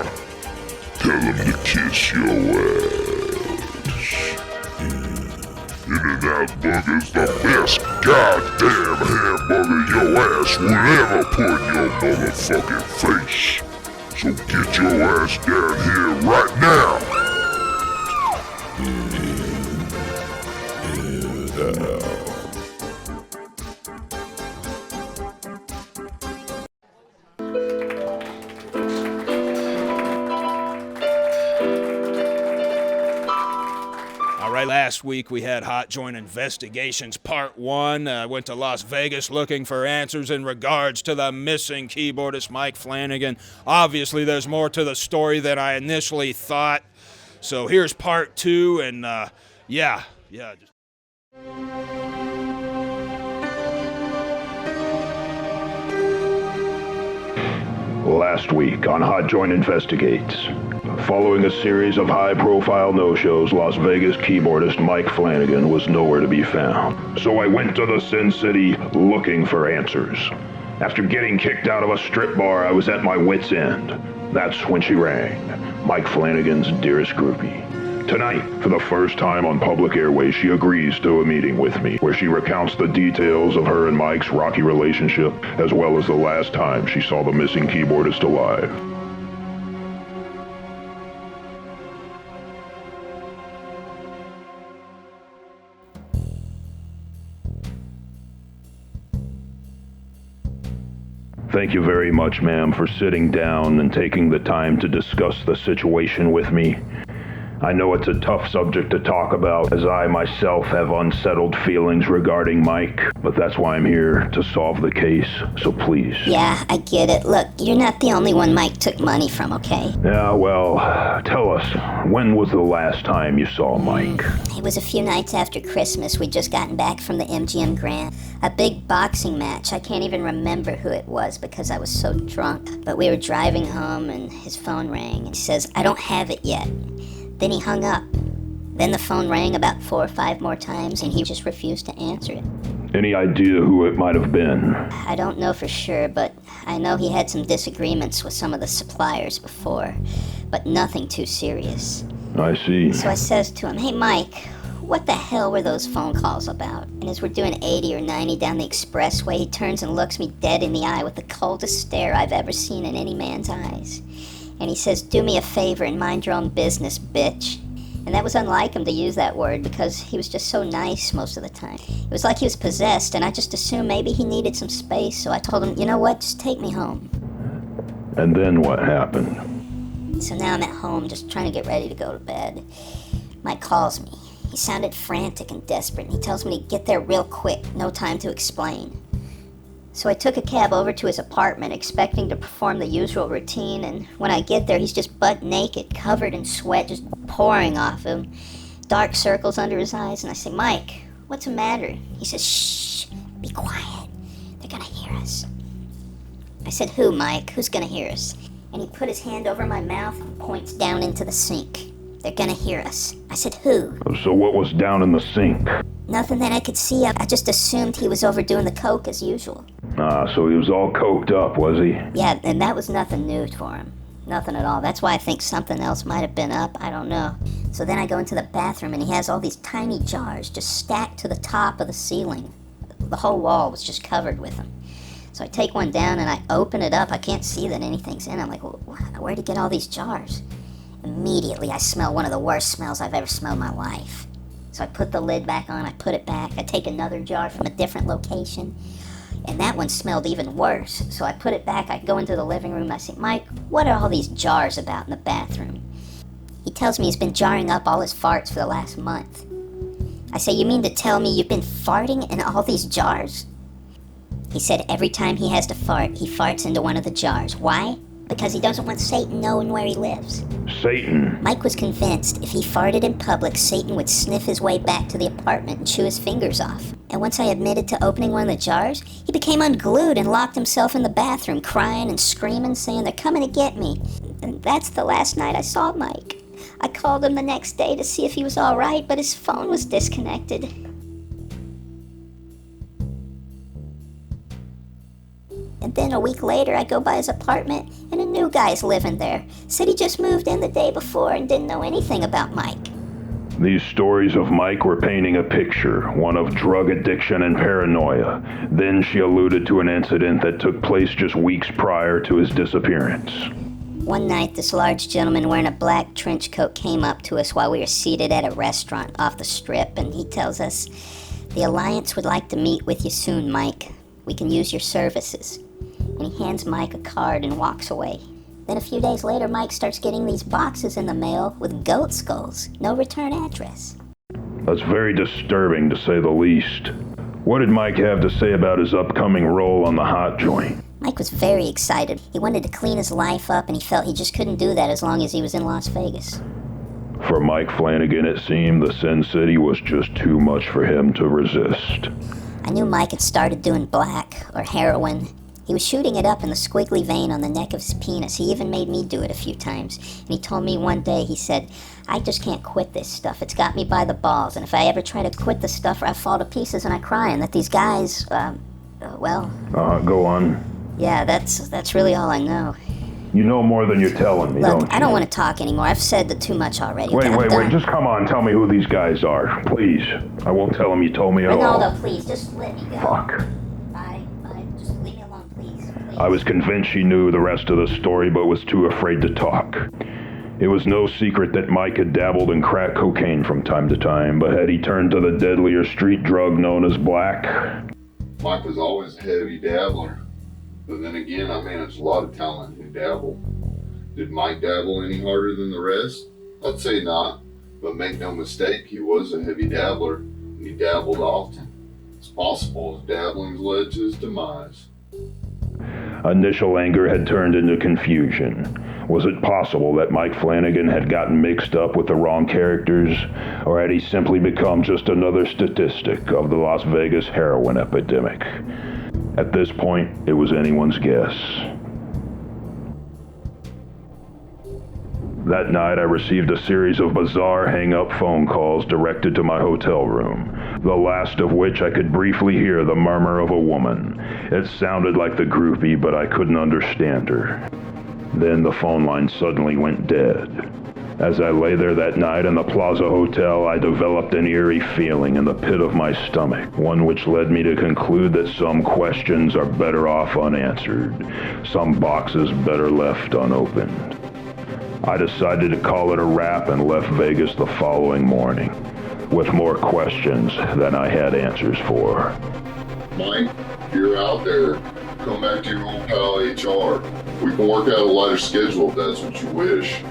S6: tell him to kiss your ass. In-N-Out Burger's the best goddamn hamburger your ass will ever put in your motherfucking face. So get your ass down here right now.
S1: right? Last week we had Hot Joint Investigations Part 1. Went to Las Vegas looking for answers in regards to the missing keyboardist Mike Flanagan. Obviously, there's more to the story than I initially thought. So here's Part 2, and yeah.
S6: Last week on Hot Joint Investigates. Following a series of high-profile no-shows, Las Vegas keyboardist Mike Flanagan was nowhere to be found. So I went to the Sin City looking for answers. After getting kicked out of a strip bar, I was at my wit's end. That's when she rang, Mike Flanagan's dearest groupie. Tonight, for the first time on public airways, she agrees to a meeting with me, where she recounts the details of her and Mike's rocky relationship, as well as the last time she saw the missing keyboardist alive. Thank you very much, ma'am, for sitting down and taking the time to discuss the situation with me. I know it's a tough subject to talk about, as I myself have unsettled feelings regarding Mike, but that's why I'm here to solve the case, so please.
S11: Yeah, I get it. Look, you're not the only one Mike took money from, okay?
S6: Yeah, well, tell us, when was the last time you saw Mike?
S11: It was a few nights after Christmas. We'd just gotten back from the MGM Grand. A big boxing match. I can't even remember who it was because I was so drunk. But we were driving home and his phone rang. And he says, "I don't have it yet." Then he hung up. Then the phone rang about 4 or 5 more times, and he just refused to answer it.
S6: Any idea who it might have been?
S11: I don't know for sure, but I know he had some disagreements with some of the suppliers before, but nothing too serious.
S6: I see.
S11: So I says to him, "Hey, Mike, what the hell were those phone calls about?" And as we're doing 80 or 90 down the expressway, he turns and looks me dead in the eye with the coldest stare I've ever seen in any man's eyes. And he says, "Do me a favor and mind your own business, bitch." And that was unlike him to use that word because he was just so nice most of the time. It was like he was possessed, and I just assumed maybe he needed some space, so I told him, "You know what, just take me home."
S6: And then what happened?
S11: So now I'm at home just trying to get ready to go to bed. Mike calls me. He sounded frantic and desperate, and he tells me to get there real quick, no time to explain. So I took a cab over to his apartment, expecting to perform the usual routine, and when I get there, he's just butt naked, covered in sweat, just pouring off him, dark circles under his eyes, and I say, "Mike, what's the matter?" He says, "Shh, be quiet, they're gonna hear us." I said, "Who, Mike? Who's gonna hear us?" And he put his hand over my mouth and points down into the sink. "They're gonna hear us." I said, "Who?"
S6: So what was down in the sink?
S11: Nothing that I could see. I just assumed he was overdoing the coke as usual.
S6: So he was all coked up, was he?
S11: Yeah, and that was nothing new for him. Nothing at all. That's why I think something else might have been up. I don't know. So then I go into the bathroom, and he has all these tiny jars just stacked to the top of the ceiling. The whole wall was just covered with them. So I take one down, and I open it up. I can't see that anything's in it. I'm like, well, where'd he get all these jars? Immediately, I smell one of the worst smells I've ever smelled in my life. So I put the lid back on, I put it back, I take another jar from a different location, and that one smelled even worse. So I put it back, I go into the living room, I say, "Mike, what are all these jars about in the bathroom?" He tells me he's been jarring up all his farts for the last month. I say, "You mean to tell me you've been farting in all these jars?" He said every time he has to fart, he farts into one of the jars. Why? Because he doesn't want Satan knowing where he lives.
S6: Satan?
S11: Mike was convinced if he farted in public, Satan would sniff his way back to the apartment and chew his fingers off. And once I admitted to opening one of the jars, he became unglued and locked himself in the bathroom, crying and screaming, saying, "They're coming to get me." And that's the last night I saw Mike. I called him the next day to see if he was all right, but his phone was disconnected. And then a week later, I go by his apartment, and a new guy's living there. Said he just moved in the day before and didn't know anything about Mike.
S6: These stories of Mike were painting a picture, one of drug addiction and paranoia. Then she alluded to an incident that took place just weeks prior to his disappearance.
S11: One night, this large gentleman wearing a black trench coat came up to us while we were seated at a restaurant off the strip, and he tells us, "The Alliance would like to meet with you soon, Mike. We can use your services." And he hands Mike a card and walks away. Then a few days later, Mike starts getting these boxes in the mail with goat skulls. No return address.
S12: That's very disturbing, to say the least. What did Mike have to say about his upcoming role on the Hot Joint?
S11: Mike was very excited. He wanted to clean his life up, and he felt he just couldn't do that as long as he was in Las Vegas.
S12: For Mike Flanagan, it seemed the Sin City was just too much for him to resist.
S11: I knew Mike had started doing black, or heroin. He was shooting it up in the squiggly vein on the neck of his penis. He even made me do it a few times. And he told me one day, he said, I just can't quit this stuff. It's got me by the balls. And if I ever try to quit the stuff, I fall to pieces and I cry. And that these guys,
S12: Go on.
S11: Yeah, that's really all I know.
S12: You know more than you're telling me, don't
S11: Look,
S12: you?
S11: I don't want to talk anymore. I've said too much already.
S12: Wait,
S11: Okay, I'm done.
S12: just come on. Tell me who these guys are, please. I won't tell them you told me at all.
S11: Ronaldo, please, just let me go.
S12: Fuck.
S11: Bye. Just leave me alone, please.
S12: I was convinced she knew the rest of the story, but was too afraid to talk. It was no secret that Mike had dabbled in crack cocaine from time to time, but had he turned to the deadlier street drug known as black?
S13: Mike was always a heavy dabbler. But then again, I managed a lot of talent who dabbled. Did Mike dabble any harder than the rest? I'd say not, but make no mistake, he was a heavy dabbler, and he dabbled often. It's possible his dabbling's led to his demise.
S12: Initial anger had turned into confusion. Was it possible that Mike Flanagan had gotten mixed up with the wrong characters, or had he simply become just another statistic of the Las Vegas heroin epidemic? At this point, it was anyone's guess. That night, I received a series of bizarre hang-up phone calls directed to my hotel room, the last of which I could briefly hear the murmur of a woman. It sounded like the groupie, but I couldn't understand her. Then the phone line suddenly went dead. As I lay there that night in the Plaza Hotel, I developed an eerie feeling in the pit of my stomach, one which led me to conclude that some questions are better off unanswered, some boxes better left unopened. I decided to call it a wrap and left Vegas the following morning, with more questions than I had answers for.
S13: Mike, if you're out there, come back to your old pal HR. We can work out a lighter schedule if that's what you wish.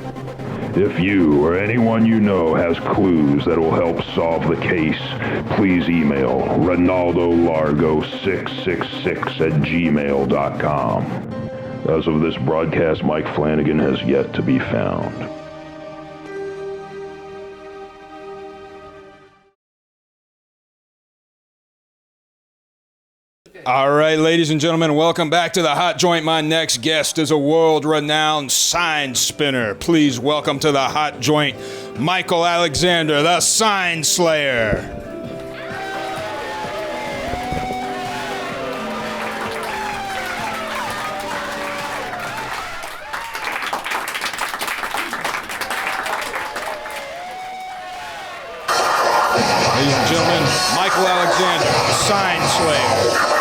S12: If you or anyone you know has clues that will help solve the case, please email ronaldolargo666@gmail.com. As of this broadcast, Mike Flanagan has yet to be found.
S1: All right, ladies and gentlemen, welcome back to the Hot Joint. My next guest is a world-renowned sign spinner. Please welcome to the Hot Joint, Michael Alexander, the Sign Slayer. Ladies and gentlemen, Michael Alexander, the Sign Slayer.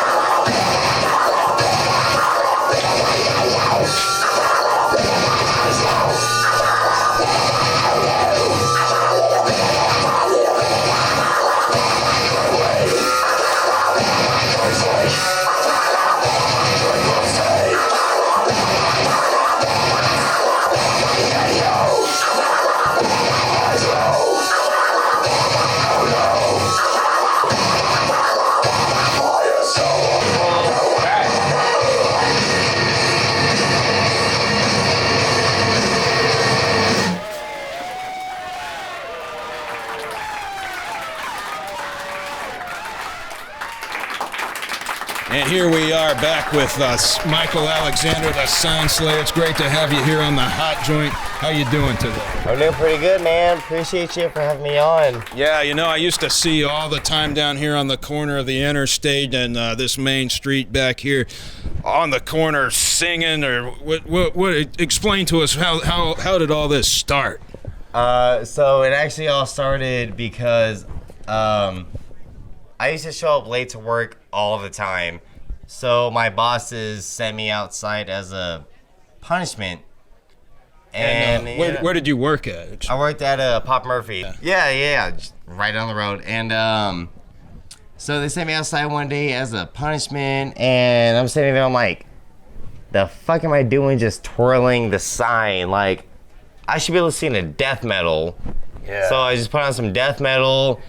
S1: And here we are back with us, Michael Alexander, the Sign Slayer. It's great to have you here on the Hot Joint. How you doing today?
S14: I'm doing pretty good, man. Appreciate you for having me on.
S1: Yeah, you know, I used to see you all the time down here on the corner of the interstate and this main street back here on the corner singing, or what explain to us how did all this start?
S14: So it actually all started because I used to show up late to work all the time. So my bosses sent me outside as a punishment. And
S1: where did you work at?
S14: I worked at Pop Murphy. Yeah, just right down the road. And so they sent me outside one day as a punishment, and I'm sitting there, I'm like, the fuck am I doing just twirling the sign? Like, I should be listening to death metal. Yeah. So I just put on some death metal,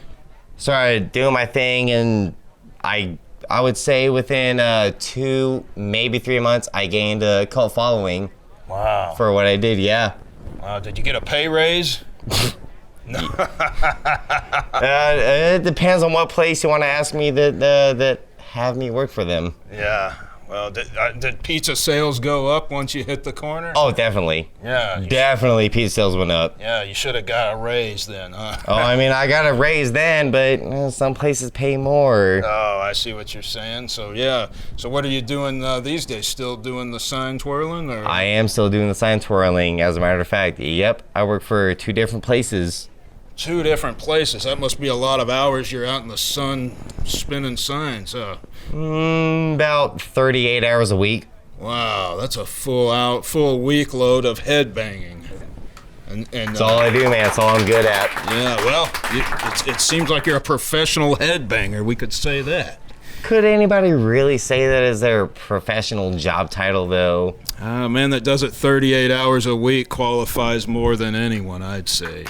S14: started doing my thing, and I would say within 2, maybe 3 months, I gained a cult following.
S1: Wow.
S14: For what I did, yeah.
S1: Wow, did you get a pay raise? No.
S14: It depends on what place you want to ask me that have me work for them.
S1: Yeah. Well, did pizza sales go up once you hit the corner?
S14: Oh, definitely.
S1: Yeah.
S14: Definitely pizza sales went up.
S1: Yeah, you should have got a raise then, huh?
S14: Oh, I mean, I got a raise then, but some places pay more.
S1: Oh, I see what you're saying. So, yeah. So what are you doing these days? Still doing the sign twirling? Or?
S14: I am still doing the sign twirling, as a matter of fact. Yep, I work for 2 different places.
S1: 2 different places. That must be a lot of hours you're out in the sun spinning signs, huh?
S14: About 38 hours a week.
S1: Wow, that's a full week load of head banging. And
S14: that's all I do, man. That's all I'm good at.
S1: Yeah, well, it seems like you're a professional head banger. We could say that.
S14: Could anybody really say that as their professional job title, though?
S1: A man that does it 38 hours a week qualifies more than anyone, I'd say.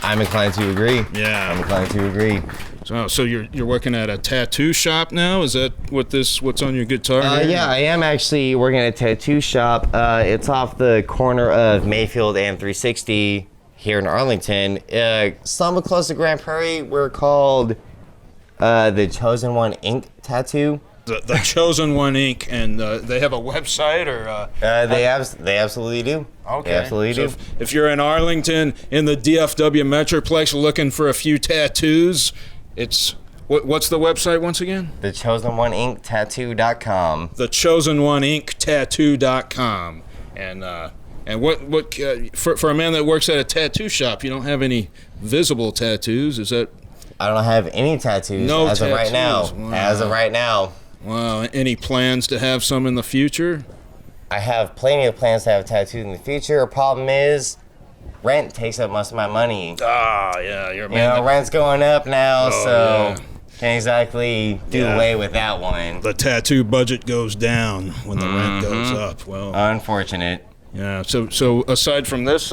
S14: I'm inclined to agree.
S1: Yeah.
S14: I'm inclined to agree.
S1: So you're working at a tattoo shop now? Is that what's on your guitar?
S14: Yeah, I am actually working at a tattoo shop. It's off the corner of Mayfield and 360 here in Arlington. Somewhat close to Grand Prairie. We're called the Chosen One Ink Tattoo.
S1: The Chosen One Inc. And they have a website or?
S14: They absolutely do.
S1: Okay.
S14: They absolutely do.
S1: If you're in Arlington in the DFW Metroplex looking for a few tattoos, it's what's the website once again?
S14: The Chosen One Ink Tattoo.com.
S1: The Chosen One Ink Tattoo.com. And what for a man that works at a tattoo shop, you don't have any visible tattoos? Is that?
S14: I don't have any tattoos as of right now.
S1: Wow.
S14: As of right now.
S1: Wow. Any plans to have some in the future?
S14: I have plenty of plans to have tattoos in the future. The problem is, rent takes up most of my money.
S1: Ah, yeah, you're a man.
S14: Rent's going up now, so
S1: yeah.
S14: can't exactly do away with that one.
S1: The tattoo budget goes down when the rent goes up. Well,
S14: unfortunate.
S1: Yeah. So aside from this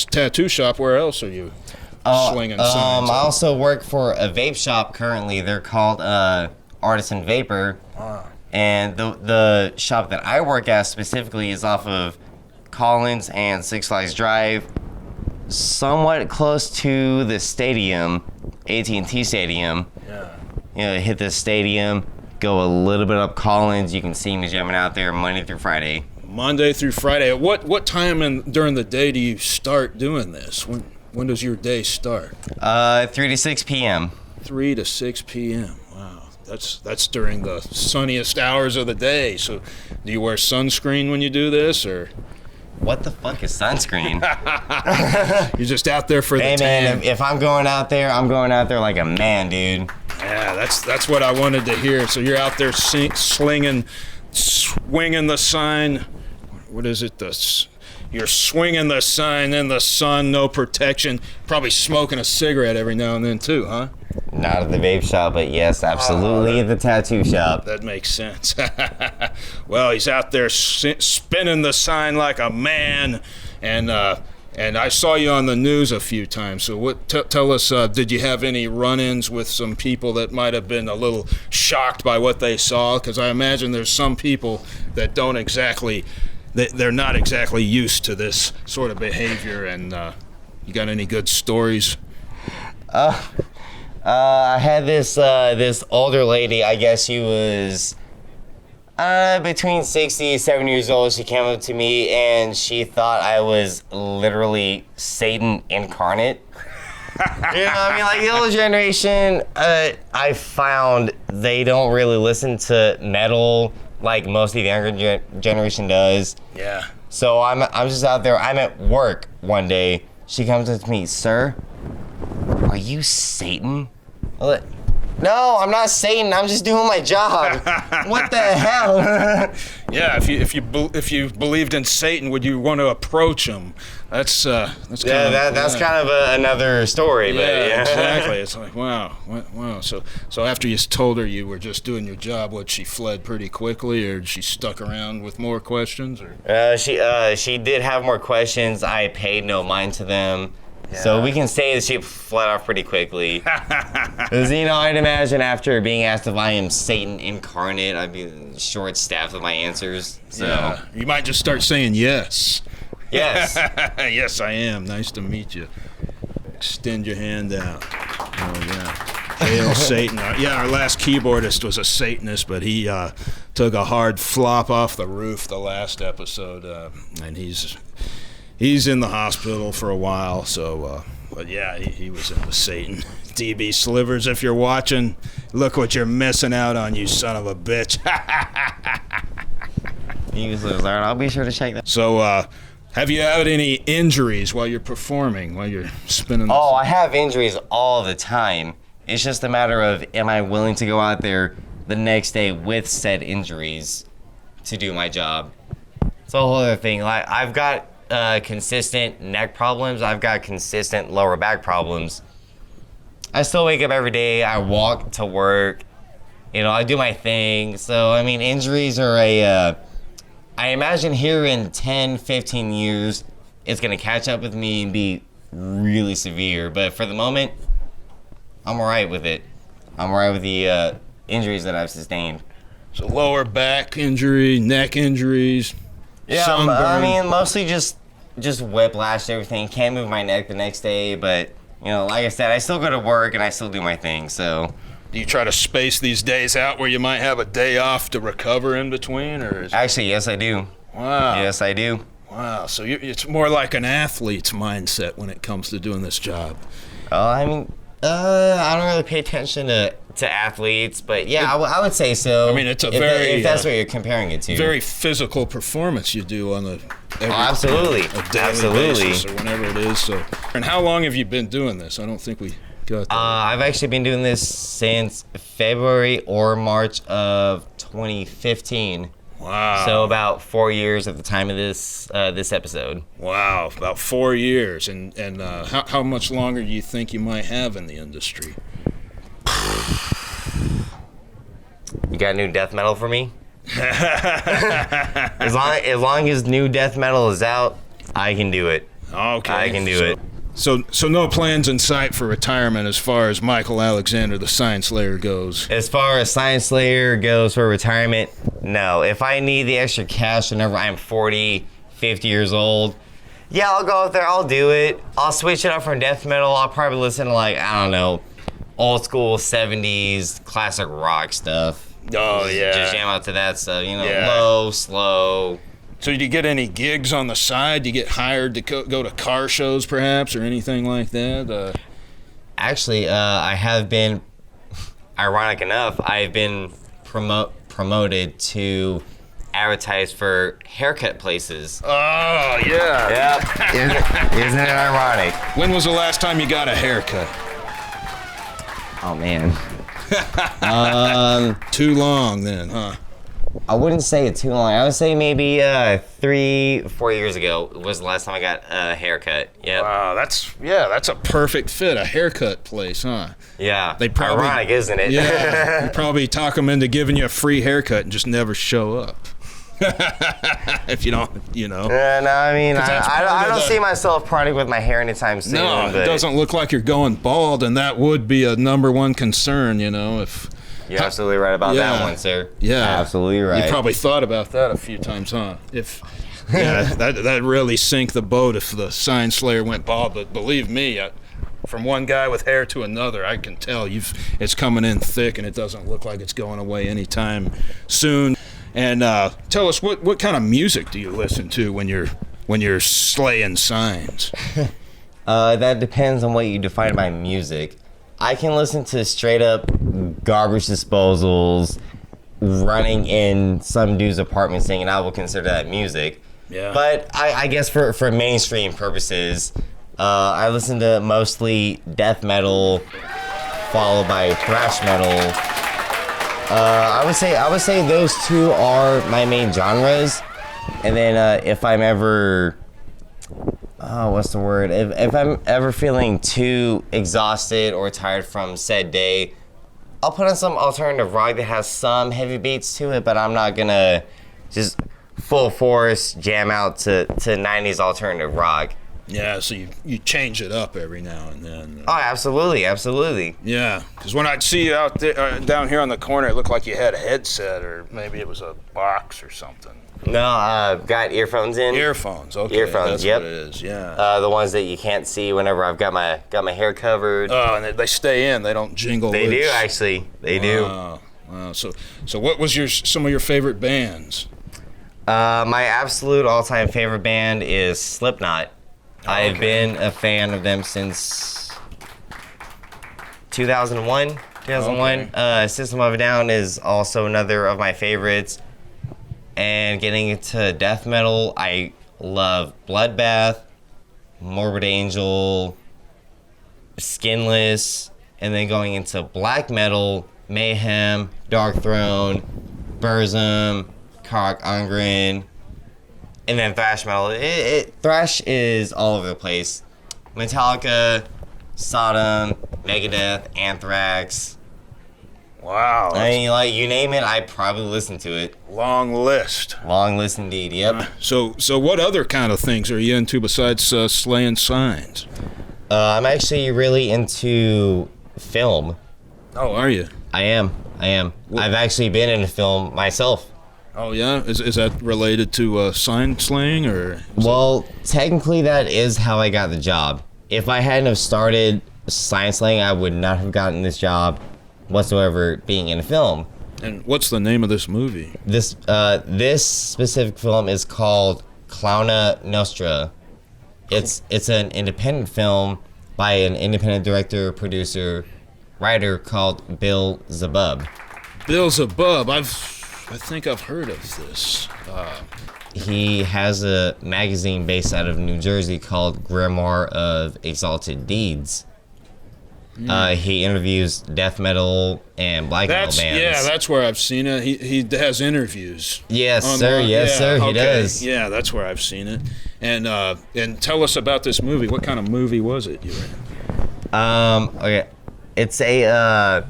S1: tattoo shop, where else are you slinging signs?
S14: I also work for a vape shop currently. They're called Artisan Vapor. And the shop that I work at specifically is off of Collins and Six Flags Drive, somewhat close to the stadium, AT&T Stadium. Yeah. Hit the stadium, go a little bit up Collins. You can see me jamming out there Monday through Friday.
S1: Monday through Friday. What time during the day do you start doing this? When does your day start?
S14: 3 to 6 p.m.
S1: 3 to 6 p.m. Wow. That's during the sunniest hours of the day. So, do you wear sunscreen when you do this, or?
S14: What the fuck is sunscreen?
S1: You're just out there for the tan.
S14: Hey man, if I'm going out there, I'm going out there like a man, dude.
S1: Yeah, that's what I wanted to hear. So you're out there swinging the sign. What is it? You're swinging the sign in the sun, no protection. Probably smoking a cigarette every now and then too, huh?
S14: Not at the vape shop, but yes, absolutely at the tattoo shop.
S1: That makes sense. Well, he's out there spinning the sign like a man, and I saw you on the news a few times. So tell us, did you have any run-ins with some people that might have been a little shocked by what they saw? Because I imagine there's some people that don't exactly... They're not exactly used to this sort of behavior, and you got any good stories?
S14: I had this older lady. I guess she was between 60 and 70 years old. She came up to me and she thought I was literally Satan incarnate. You know what I mean? Like the older generation, I found they don't really listen to metal like most of the younger generation does.
S1: Yeah.
S14: So I'm just out there. I'm at work one day. She comes up to me, "Sir, are you Satan?" No, I'm not Satan. I'm just doing my job. What the hell?
S1: Yeah, if you believed in Satan, would you want to approach him? That's kind
S14: of another story. But yeah,
S1: exactly. It's like wow. So after you told her you were just doing your job, she fled pretty quickly, or she stuck around with more questions? Or
S14: she did have more questions. I paid no mind to them. So we can say that she fled off pretty quickly. Because, I'd imagine after being asked if I am Satan incarnate, I'd be short-staffed with my answers. So
S1: Yeah. You might just start saying yes.
S14: Yes.
S1: Yes, I am. Nice to meet you. Extend your hand out. Oh, yeah. Hail Satan. Our last keyboardist was a Satanist, but he took a hard flop off the roof the last episode, and he's in the hospital for a while, so, but yeah, he was into Satan. DB Slivers, if you're watching, look what you're missing out on, you son of a bitch.
S14: I'll be sure to check that.
S1: So, have you had any injuries while you're performing, while you're spinning?
S14: Oh, I have injuries all the time. It's just a matter of, am I willing to go out there the next day with said injuries to do my job? It's a whole other thing. Like, I've got consistent neck problems. I've got consistent lower back problems. I still wake up every day. I walk to work. I do my thing. So, injuries are I imagine here in 10, 15 years, it's going to catch up with me and be really severe. But for the moment, I'm all right with it. I'm all right with the injuries that I've sustained.
S1: So lower back injury, neck injuries, sunburn.
S14: Mostly just whiplash, everything. Can't move my neck the next day, but, like I said, I still go to work and I still do my thing, so.
S1: Do you try to space these days out where you might have a day off to recover in between, or?
S14: Actually, yes, I do.
S1: Wow.
S14: Yes, I do.
S1: Wow, so it's more like an athlete's mindset when it comes to doing this job.
S14: I don't really pay attention to athletes, but yeah, I would say so.
S1: It's a
S14: if that's what you're comparing it to.
S1: Very physical performance you do on a
S14: absolutely,
S1: daily basis or whenever it is. So, and how long have you been doing this? I don't think we got that.
S14: I've actually been doing this since February or March of 2015.
S1: Wow.
S14: So about 4 years at the time of this episode.
S1: Wow, about 4 years. And how much longer do you think you might have in the industry?
S14: You got new death metal for me? as long as new death metal is out, I can do it.
S1: Okay.
S14: I can do it.
S1: So no plans in sight for retirement as far as Michael Alexander, the Science Slayer, goes?
S14: As far as Science Slayer goes for retirement, no. If I need the extra cash whenever I'm 40, 50 years old, yeah, I'll go out there, I'll do it. I'll switch it up from death metal. I'll probably listen to, old school 70s classic rock stuff.
S1: Oh, yeah.
S14: Just jam out to that stuff, low, slow.
S1: So do you get any gigs on the side? Do you get hired to go to car shows, perhaps, or anything like that?
S14: Actually, I have been, ironic enough, I've been promoted to advertise for haircut places.
S1: Oh, yeah.
S14: Yep. Isn't it ironic?
S1: When was the last time you got a haircut?
S14: Oh, man.
S1: Too long then, huh?
S14: I wouldn't say it too long. I would say maybe 3-4 years ago was the last time I got a haircut. Yep.
S1: Wow, that's a perfect fit, a haircut place, huh?
S14: Yeah.
S1: They probably,
S14: ironic, isn't it?
S1: Yeah. You probably talk them into giving you a free haircut and just never show up. If you don't,
S14: No, I don't see myself parting with my hair anytime soon.
S1: No, it doesn't look like you're going bald, and that would be a number one concern, if...
S14: You're absolutely right about that one, sir.
S1: Yeah.
S14: Absolutely right.
S1: You probably thought about that a few times, huh? That'd really sink the boat if the Science Slayer went bald, but believe me, from one guy with hair to another, I can tell it's coming in thick, and it doesn't look like it's going away anytime soon. And tell us, what kind of music do you listen to when you're slaying signs?
S14: That depends on what you define by music. I can listen to straight up garbage disposals, running in some dude's apartment singing. I will consider that music.
S1: Yeah.
S14: But I guess for mainstream purposes, I listen to mostly death metal, followed by thrash metal. I would say those two are my main genres. And then if I'm ever, what's the word? If I'm ever feeling too exhausted or tired from said day, I'll put on some alternative rock that has some heavy beats to it, but I'm not gonna just full force jam out to 90s alternative rock.
S1: Yeah, so you change it up every now and then.
S14: Oh, absolutely.
S1: Yeah, because when I'd see you out there, down here on the corner, it looked like you had a headset, or maybe it was a box or something.
S14: No, got earphones in.
S1: Earphones, okay.
S14: Earphones,
S1: that's
S14: yep.
S1: what it is, yeah.
S14: The ones that you can't see whenever I've got my hair covered.
S1: Oh, and they stay in. They don't jingle.
S14: They
S1: loose.
S14: do, actually. They do.
S1: Wow. So what was some of your favorite bands?
S14: My absolute all-time favorite band is Slipknot. I've been a fan of them since 2001. System of a Down is also another of my favorites. And getting into death metal, I love Bloodbath, Morbid Angel, Skinless, and then going into black metal, Mayhem, Dark Throne, Burzum, Kark Angren, and then thrash metal. Thrash is all over the place. Metallica, Sodom, Megadeth, Anthrax.
S1: Wow.
S14: I mean, like, you name it, I probably listen to it.
S1: Long list.
S14: Long list indeed, yep.
S1: So what other kind of things are you into besides slaying signs?
S14: I'm actually really into film.
S1: Oh, are you?
S14: I am. I've actually been in a film myself.
S1: Oh, yeah? Is that related to sign slaying, or?
S14: Well, technically that is how I got the job. If I hadn't have started sign slaying, I would not have gotten this job whatsoever being in a film.
S1: And what's the name of this movie?
S14: This specific film is called Clowna Nostra. It's an independent film by an independent director, producer, writer called Bill Zabub.
S1: Bill Zabub, I think I've heard of this.
S14: He has a magazine based out of New Jersey called Grimoire of Exalted Deeds. He interviews death metal and black metal bands.
S1: Yeah, that's where I've seen it. He has interviews.
S14: Yes,
S1: online.
S14: sir. Yes, sir. He does.
S1: Yeah, that's where I've seen it. And tell us about this movie. What kind of movie was it you were in?
S14: Okay, it's a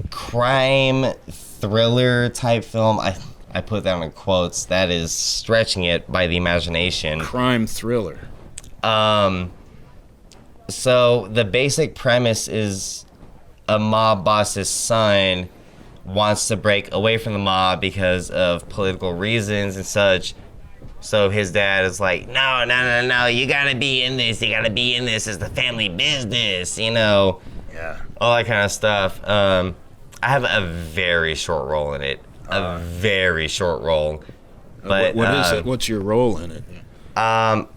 S14: crime thriller type film. I put that in quotes. That is stretching it by the imagination.
S1: Crime thriller.
S14: So the basic premise is a mob boss's son wants to break away from the mob because of political reasons and such. So his dad is like, no, you gotta be in this. You gotta be in this. It's the family business, you know.
S1: Yeah.
S14: All that kind of stuff. I have a very short role in it. A very short role. But
S1: what is it? What's your role in it?
S14: I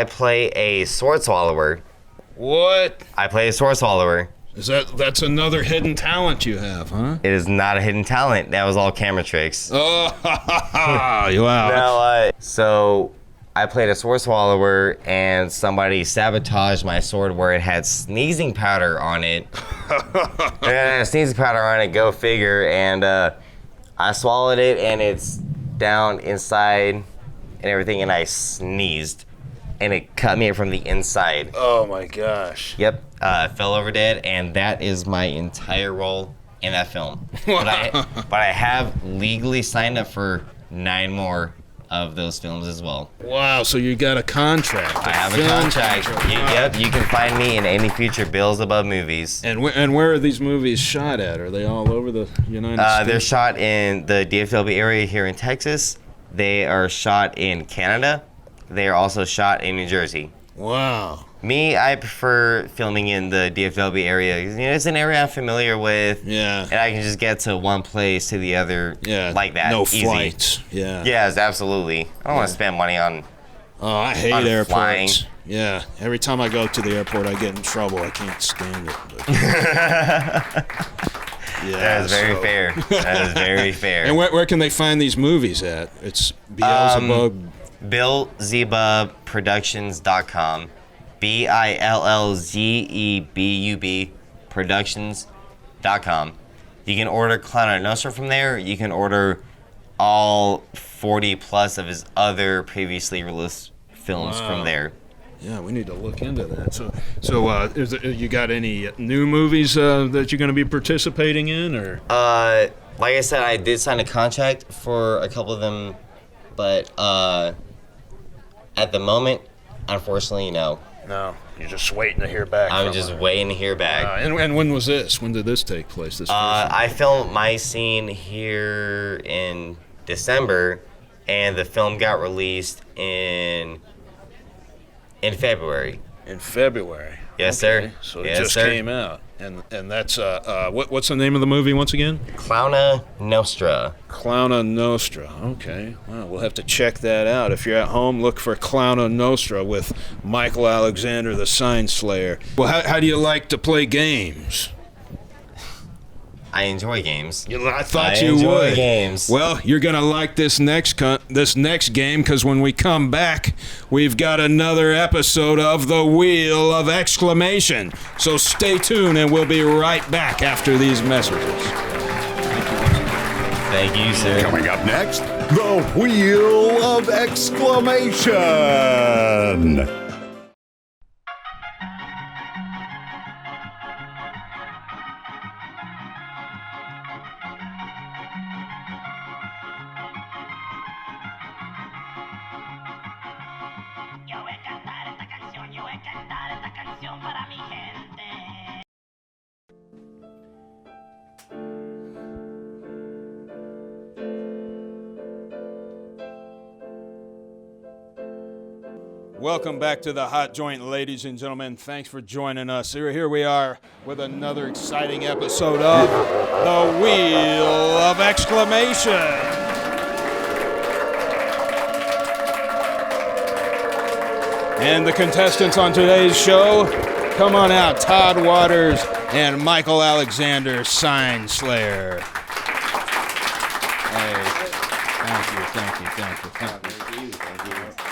S14: play a sword swallower.
S1: What?
S14: I play a sword swallower.
S1: That's another hidden talent you have, huh?
S14: It is not a hidden talent. That was all camera tricks.
S1: Oh, wow.
S14: So I played a sword swallower, and somebody sabotaged my sword where it had sneezing powder on it. Sneezing powder on it, go figure. And I swallowed it, and it's down inside and everything, and I sneezed. And it cut me from the inside.
S1: Oh my gosh.
S14: Yep, fell over dead, and that is my entire role in that film. But I have legally signed up for 9 more of those films as well.
S1: Wow, so you got a contract.
S14: I have a contract. Yep, you can find me in any future Bills Above movies.
S1: And where are these movies shot at? Are they all over the United States?
S14: They're shot in the DFW area here in Texas. They are shot in Canada. They are also shot in New Jersey.
S1: Wow.
S14: Me, I prefer filming in the DFW area. You know, it's an area I'm familiar with.
S1: Yeah.
S14: And I can just get to one place to the other like that.
S1: No
S14: easy.
S1: flights. Yeah.
S14: Yes, absolutely. I don't want to spend money on
S1: I hate airports.
S14: Flying.
S1: Yeah. Every time I go to the airport, I get in trouble. I can't stand it.
S14: That is very fair. That is very fair.
S1: And where can they find these movies at? It's Beelzebub.
S14: BillZebubProductions.com. BillZebub Productions.com. You can order Clowna Nostra from there. You can order all 40 plus of his other previously released films from there.
S1: Yeah, we need to look into that. So you got any new movies that you're going to be participating in, or?
S14: Like I said, I did sign a contract for a couple of them, but I At the moment, unfortunately, no.
S1: No, you're just waiting to hear back.
S14: I'm just waiting to hear back.
S1: And when was this? When did this take place? This
S14: I filmed my scene here in December, and the film got released in February.
S1: In February.
S14: Yes,
S1: Okay.
S14: sir.
S1: So it
S14: Yes,
S1: just
S14: sir.
S1: came out, and that's what's the name of the movie once again?
S14: Clowna Nostra.
S1: Clowna Nostra. Okay. Well, we'll have to check that out. If you're at home, look for Clowna Nostra with Michael Alexander, the Sign Slayer. Well, how do you like to play games?
S14: I enjoy games.
S1: I thought you would.
S14: enjoy games.
S1: Well, you're gonna like this next game because when we come back, we've got another episode of the Wheel of Exclamation. So stay tuned, and we'll be right back after these messages.
S14: Thank you, sir.
S3: Coming up next, the Wheel of Exclamation.
S1: Welcome back to the Hot Joint, ladies and gentlemen. Thanks for joining us. Here we are with another exciting episode of the Wheel of Exclamation. And the contestants on today's show, come on out, Todd Waters and Michael Alexander, Sign Slayer. Hey, thank you.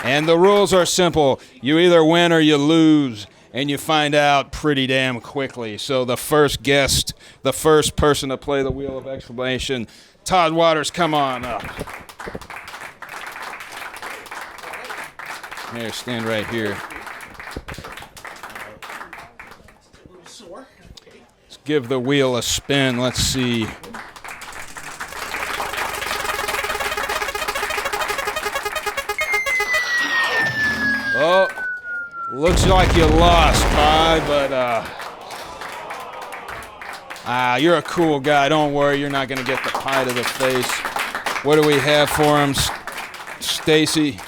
S1: And the rules are simple. You either win or you lose, and you find out pretty damn quickly. So the first guest, the first person to play the Wheel of Exclamation, Todd Waters, come on up. Here, stand right here. Let's give the wheel a spin. Let's see. Oh, looks like you lost, Todd, but you're a cool guy. Don't worry, you're not going to get the pie to the face. What do we have for him, Stacy?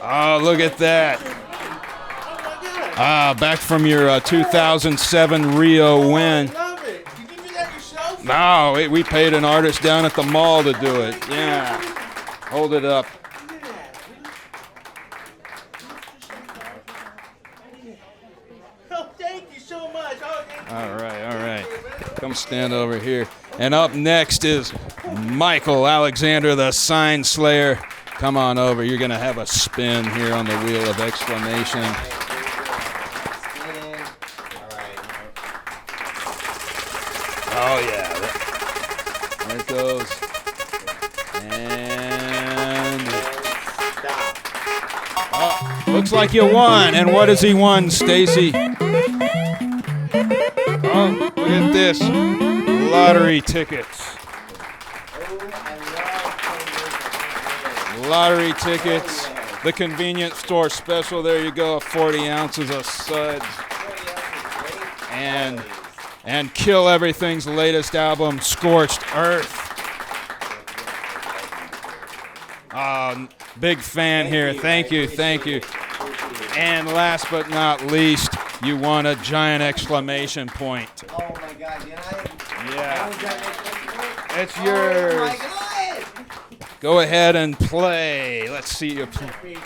S1: Oh, look at that. Back from your 2007 Rio win. No, we paid an artist down at the mall to do it. Yeah. Hold it up. All right. Come stand over here. And up next is Michael Alexander, the Sign Slayer. Come on over. You're going to have a spin here on the Wheel of Exclamation. Oh, yeah. There it goes. And looks like you won. And what has he won, Stacy? Oh, look at this. Lottery tickets. Lottery tickets. The convenience store special. There you go. 40 ounces of suds. And Kill Everything's latest album, Scorched Earth. Big fan here. Thank you. And last but not least, you won a giant exclamation point.
S14: Oh my God, did I?
S1: Yeah. It's yours. Go ahead and play. Let's see you play.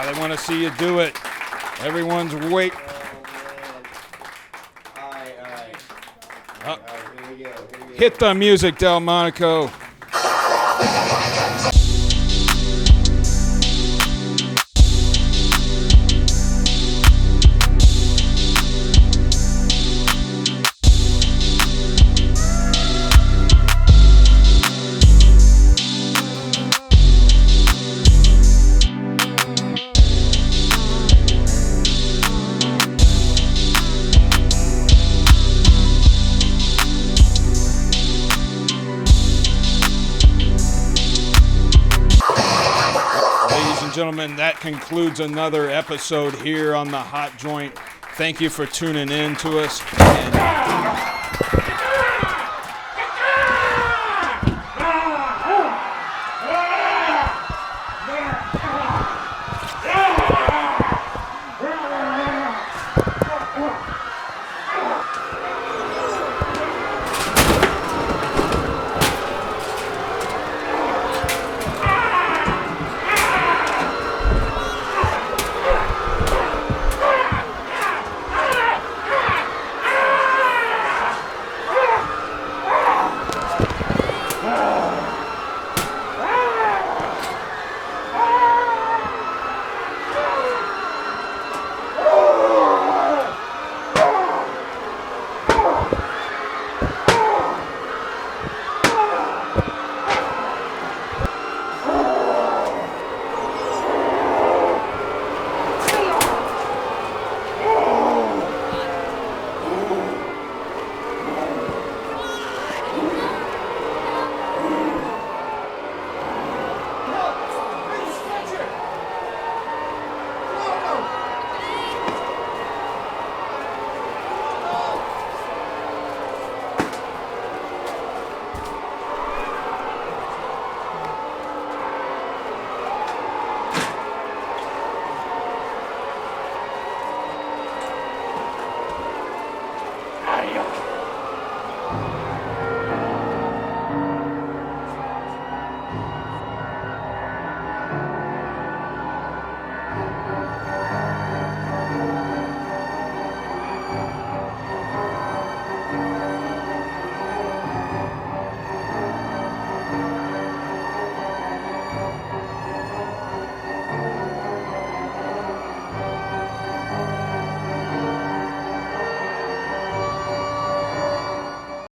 S1: They want to see you do it. Everyone's waiting. Hit the music, Delmonico. and gentlemen, that concludes another episode here on the Hot Joint. Thank you for tuning in to us. And